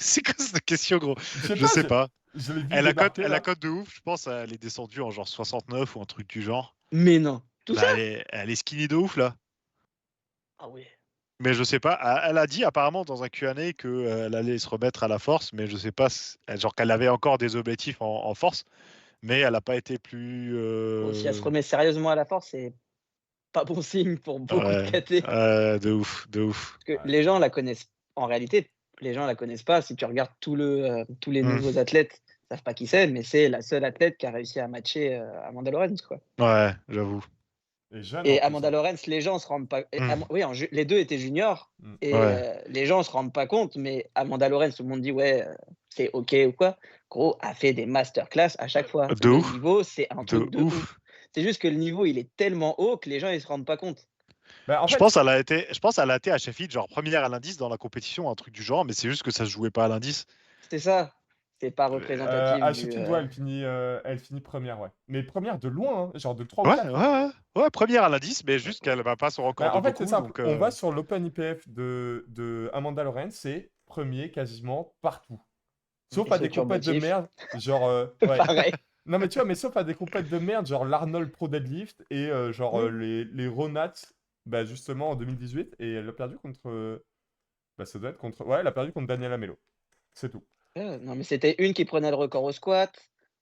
C'est quoi cette question, gros? Je sais Je pas, sais pas. je l'ai vu débarquer Elle a là. cote de ouf. Je pense elle est descendue en genre 69 ou un truc du genre. Mais non. Tout Bah, ça? elle est skinny de ouf là. Ah ouais. Mais je sais pas. Elle a dit apparemment dans un Q&A qu'elle allait se remettre à la force, mais je sais pas. Genre qu'elle avait encore des objectifs en force, mais elle n'a pas été plus. Bon, si elle se remet sérieusement à la force, c'est pas bon signe pour beaucoup de Ouais, KT. de ouf, de ouf. Parce que Ouais. les gens la connaissent. En réalité, les gens la connaissent pas. Si tu regardes tous les Hmm. nouveaux athlètes, ils savent pas qui c'est, mais c'est la seule athlète qui a réussi à matcher Amanda Lorenz, quoi. Ouais, j'avoue. Et jeune en Et plus, Amanda hein. Lorenz, les gens se rendent pas. Hmm. Oui, les deux étaient juniors Mm. et Ouais. les gens se rendent pas compte, mais Amanda Lorenz, tout le monde dit ouais, c'est ok ou quoi. Gros, a fait des masterclass à chaque fois. De Le ouf, niveau, c'est un de truc de ouf. ouf. C'est juste que le niveau, il est tellement haut que les gens ils se rendent pas compte. Bah, en Je fait, pense qu'elle a été à Sheffield, genre première à l'indice dans la compétition, un truc du genre, mais c'est juste que ça se jouait pas à l'indice. C'est ça. C'est pas représentatif à du. Sheffield, ouais, elle finit première, ouais. Mais première de loin, hein, genre de 3 ou Ouais, 4. ouais, ouais, ouais, première à l'indice, mais juste qu'elle va pas son record Bah, de en fait, c'est beaucoup, simple. donc On va sur l'Open IPF de Amanda Lorenz, c'est premier quasiment partout. Sauf Et à des structure compètes de motif. merde, genre, ouais. Pareil. Non, mais tu vois, mais sauf à des compètes de merde, genre l'Arnold Pro Deadlift et les Ronats, bah, justement en 2018. Et elle a perdu contre. Bah, ça doit être contre. Ouais, elle a perdu contre Daniela Melo. C'est tout. Non, mais c'était une qui prenait le record au squat,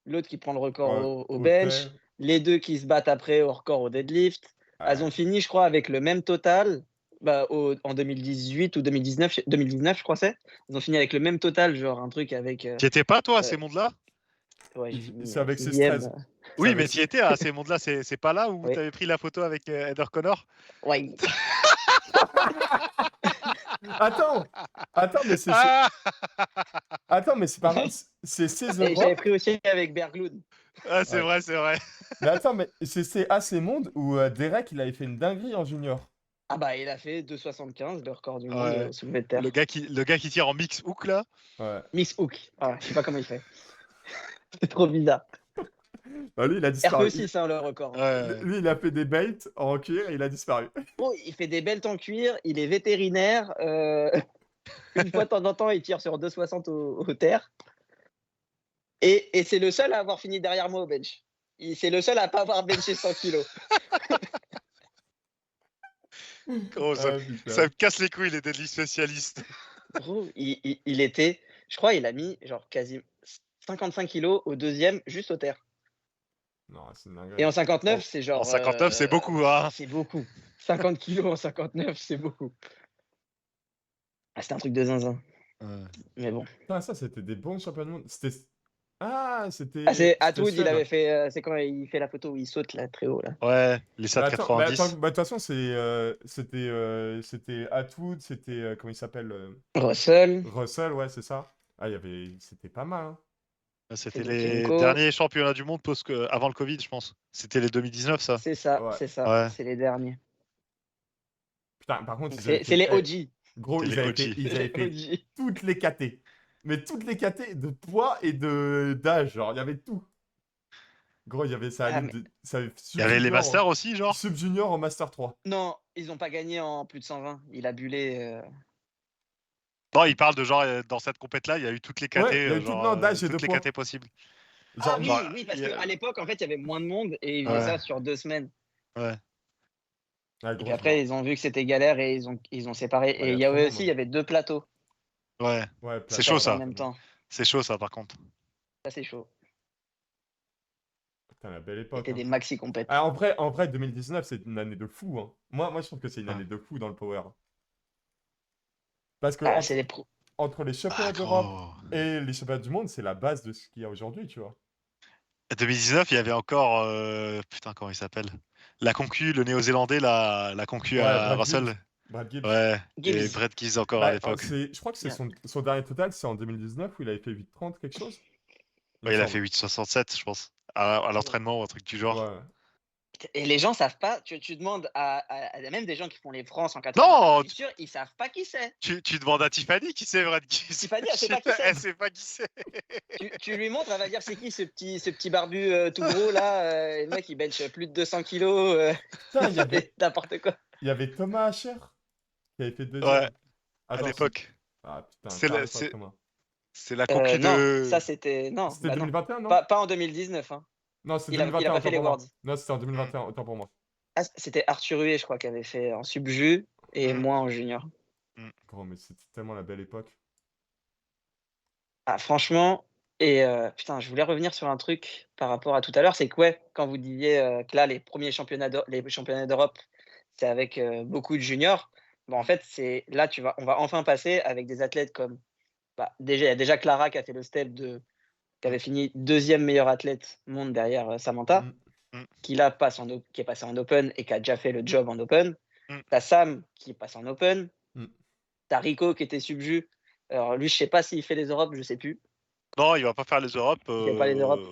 l'autre qui prend le record au Au bench, terre. les deux qui se battent après au record au deadlift. Elles Ouais. ont fini, je crois, avec le même total en 2018 ou 2019, je crois c'est. Elles ont fini avec le même total, genre un truc avec. t'y étais pas toi à Euh, ces mondes-là? ouais, j'ai fini C'est avec ses sixième. 13. C'est Oui, avec mais ses- t'y étais à ces mondes-là, c'est pas là où Oui. t'avais pris la photo avec Heather Connor? Ouais. Attends! Attends, mais c'est. Ah, Attends, mais c'est pas vrai. C'est ces Et j'avais Europes. pris aussi avec Bergloud. ah, c'est Ouais. vrai, c'est vrai. Mais attends, mais c'est à ces mondes où Derek, il avait fait une dinguerie en junior. Ah bah il a fait 2,75 le record du monde Ouais. soulevé de terre. Le gars qui tire en mix hook là. Ouais. Miss Hook. Ah, je sais pas comment il fait. C'est trop bizarre. Bah, lui, il a disparu. RPE6, hein, le record. Ouais. Lui, il a fait des baits en cuir et il a disparu. Oh, il fait des belts en cuir, il est vétérinaire. Une fois de temps en temps, il tire sur 2,60 au terre. Et c'est le seul à avoir fini derrière moi au bench. C'est le seul à pas avoir benché 100 kilos. Gros, ça Ah, putain. me casse les couilles, les deadlift spécialistes. Gros, il était, je crois, il a mis genre quasi 55 kilos au deuxième, juste au terre. Non, c'est une Et dinguerie. en 59, c'est En genre. 59, c'est beaucoup, hein. C'est beaucoup. 50 kilos en 59, c'est beaucoup. Ah, c'était un truc de zinzin. Mais bon. Putain, ça, c'était des bons champions du monde. C'était... Ah, Ah, c'était c'est c'était Atwood, il Seb. avait fait. C'est quand il fait la photo où il saute là, très haut là. Ouais, les Bah SAT attends, bah attends, 90. bah, de toute façon, c'était Atwood, c'était comment il s'appelle Russell, Russell, ouais, c'est ça. Ah, c'était pas mal, hein. C'était les Fedotchenko. derniers championnats du monde avant le Covid, je pense. C'était les 2019, ça. C'est ça, Ouais. c'est ça. Ouais. C'est les derniers. Putain, par contre, Donc ils avaient c'est les fait... OG. Gros, C'était ils les avaient OG. fait, ils avaient Les fait OG. toutes les KT. Mais toutes les KT de poids et de d'âge, genre, il y avait tout. Gros, il y avait ça Ah, allait mais de... ça avait Il y avait les sub-junior masters aussi, genre. sub-junior en Master 3. non, ils ont pas gagné en plus de 120. Il a bulé. Non, il parle de genre, dans cette compète-là, il y a eu toutes les KT, Ouais, il y a eu tout, non, d'âge et de toutes les poids. KT possibles. Genre, Ah oui, genre, oui, parce il y a- qu'à l'époque, en fait, il y avait moins de monde et ils faisaient Ouais. ça sur 2 semaines. Ouais. ouais, Et gros, puis après, ils ont vu que c'était galère et ils ont séparé. Ouais, Et il y trop de avait monde, aussi, hein. il y avait 2 plateaux Ouais. Ouais, C'est plateau, chaud, en ça. même temps. C'est chaud, ça, par contre. Ça, c'est chaud. Putain, la belle époque, C'était hein. des maxi compètes. Ah, en vrai, 2019, c'est une année de fou, hein. Moi, je trouve que c'est une année de fou dans le power. Parce que Ah, c'est les pros. entre les championnats Ah, d'Europe gros. et les championnats du monde, c'est la base de ce qu'il y a aujourd'hui, tu vois. 2019, il y avait encore. Putain, comment il s'appelle? La concu, le néo-zélandais, la concu Ouais, à Brad Gibbs. Russell. Brad Gibbs. Ouais. Et Gibbs. Brett Gibbs encore à Bah, l'époque. je crois que c'est Yeah. son dernier total, c'est en 2019 où il avait fait 8,30 quelque chose. Ouais, il a semble. fait 8,67, je pense. À l'entraînement ou un truc du genre. Ouais. Et les gens savent pas. Tu demandes à même des gens qui font les France en 80. Non, Je suis sûr, ils savent pas qui c'est. tu demandes à Tiffany qui c'est Brett Gibbs. Tiffany, elle sait pas qui c'est. Elle sait pas qui c'est. Tu lui montres, elle va dire c'est qui ce petit barbu tout gros là. Le mec, il bench plus de 200 kilos. Putain, il y avait, N'importe quoi. il y avait Thomas Ascher qui avait fait deuxième. Ouais, à Attends, l'époque. Ah putain, C'est parle la- pas de Thomas. C'est la concu Non, de. ça c'était. Non, C'était bah non. 2021, non? Pas en 2019. Hein. Non, c'était Il a 2021, pas fait autant les pour moi. Worlds. Non, c'était en 2021, autant pour moi. Ah, c'était Arthur Huet, je crois, qui avait fait en subju et Mm. moi en junior. Gros, mais c'était tellement la belle époque. Ah, franchement, et putain, je voulais revenir sur un truc par rapport à tout à l'heure, c'est que ouais, quand vous disiez que là, les premiers championnats d'Europe, c'est avec beaucoup de juniors. Bon, en fait, c'est là, on va enfin passer avec des athlètes comme, déjà, il y a déjà Clara qui a fait le step qui avait fini deuxième meilleure athlète monde derrière Samantha, qui là qui est passé en open et qui a déjà fait le job en open. T'as Sam qui est passé en open. T'as Rico qui était subju. Alors lui, je sais pas s'il fait les Europes, je sais plus. Non, il va pas faire les Europes. Il fait pas les Europes.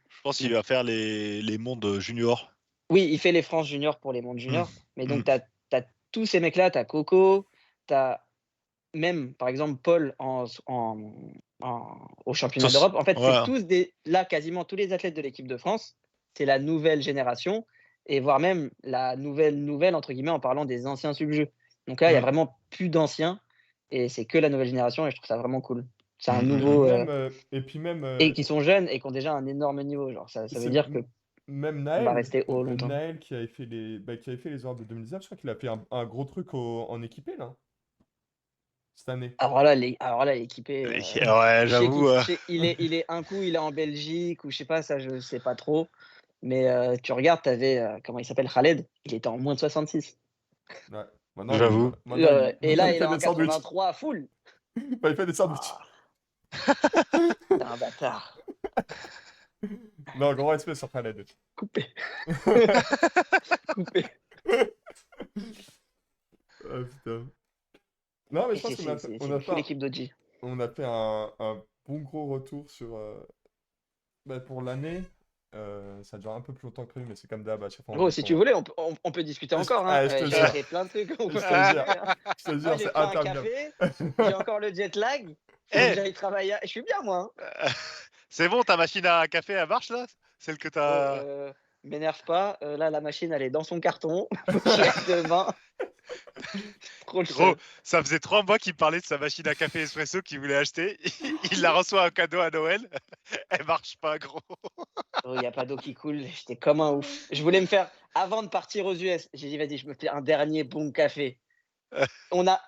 Je pense qu'il va faire les mondes juniors. Oui, il fait les France juniors pour les mondes juniors. Mais donc, tu as tous ces mecs-là, tu as Coco, tu as même, par exemple, Paul au championnat d'Europe. En fait, c'est tous là, quasiment tous les athlètes de l'équipe de France, c'est la nouvelle génération, et voire même la nouvelle, entre guillemets, en parlant des anciens subjeux. Donc là, il y a vraiment plus d'anciens, et c'est que la nouvelle génération, et je trouve ça vraiment cool. C'est un nouveau. Et puis même. Et qui sont jeunes et qui ont déjà un énorme niveau. Genre, ça veut dire que. Même on va rester haut longtemps. Naël qui avait fait les Europes de 2019, je crois qu'il a fait un gros truc en équipé là. Cette année. Alors là, l'équipé. Ouais, j'avoue. Il est un coup, il est en Belgique ou je sais pas, ça je sais pas trop. Mais tu regardes, t'avais comment il s'appelle, Khaled, il était en moins de 66. Ouais. J'avoue. Et là, il est en 83 full. Il fait des sandwichs. T'es un bâtard. Non, gros respect sur Khaled. Coupé. Coupé. Oh putain. Non, mais je pense qu'on a l'équipe d'Oji. On a fait un bon gros retour sur pour l'année. Ça dure un peu plus longtemps que prévu, mais c'est comme d'hab à chaque fois. Gros, si tu voulais, on peut discuter encore. Hein. J'ai fait plein de trucs. Je te jure, c'est interminable. J'ai encore le jet lag. J'allais travailler. Je suis bien, moi. Hein. C'est bon, ta machine à café, elle marche là? Celle que t'as. M'énerve pas. Là, la machine, elle est dans son carton. Faut que je reste demain. Gros, ça faisait 3 mois qu'il me parlait de sa machine à café espresso qu'il voulait acheter. Il la reçoit en cadeau à Noël. Elle marche pas, gros. Il n'y a pas d'eau qui coule. J'étais comme un ouf. Je voulais me faire. avant de partir aux US, j'ai dit, vas-y, je me fais un dernier bon café.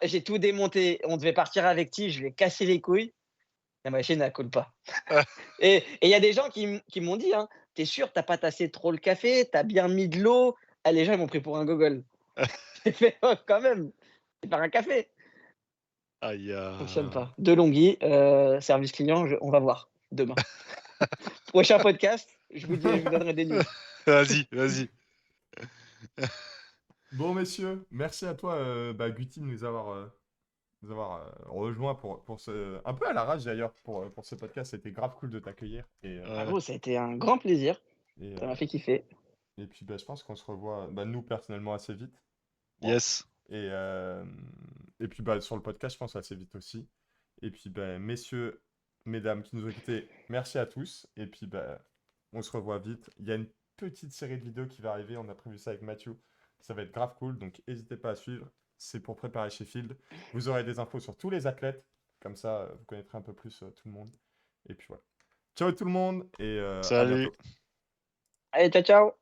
J'ai tout démonté. On devait partir avec Ti, je lui ai cassé les couilles. La machine, elle coule pas. Et il y a des gens qui m'ont dit, hein, t'es sûr, t'as pas tassé trop le café, t'as bien mis de l'eau. Ah, les gens, ils m'ont pris pour un gogol. J'ai fait, oh, quand même, c'est pas un café. Aïe, Fonctionne pas. De Longhi, service client, on va voir demain. Prochain podcast, je vous donnerai des news. Vas-y. Bon, messieurs, merci à toi, Guti, de nous avoir rejoint pour ce... Un peu à l'arrache, d'ailleurs, pour ce podcast. C'était grave cool de t'accueillir. Gros, ça a été un grand plaisir. Et, Ça m'a fait kiffer. et puis, je pense qu'on se revoit, nous, personnellement, assez vite. Yes. Et puis, sur le podcast, je pense assez vite aussi. Et puis, messieurs, mesdames qui nous ont écoutés, merci à tous. Et puis, on se revoit vite. Il y a une petite série de vidéos qui va arriver. On a prévu ça avec Mathieu. Ça va être grave cool. Donc, n'hésitez pas à suivre. C'est pour préparer Sheffield. Vous aurez des infos sur tous les athlètes. Comme ça, vous connaîtrez un peu plus tout le monde. Et puis voilà. Ciao tout le monde et à Salut. bientôt. Allez, ciao, ciao.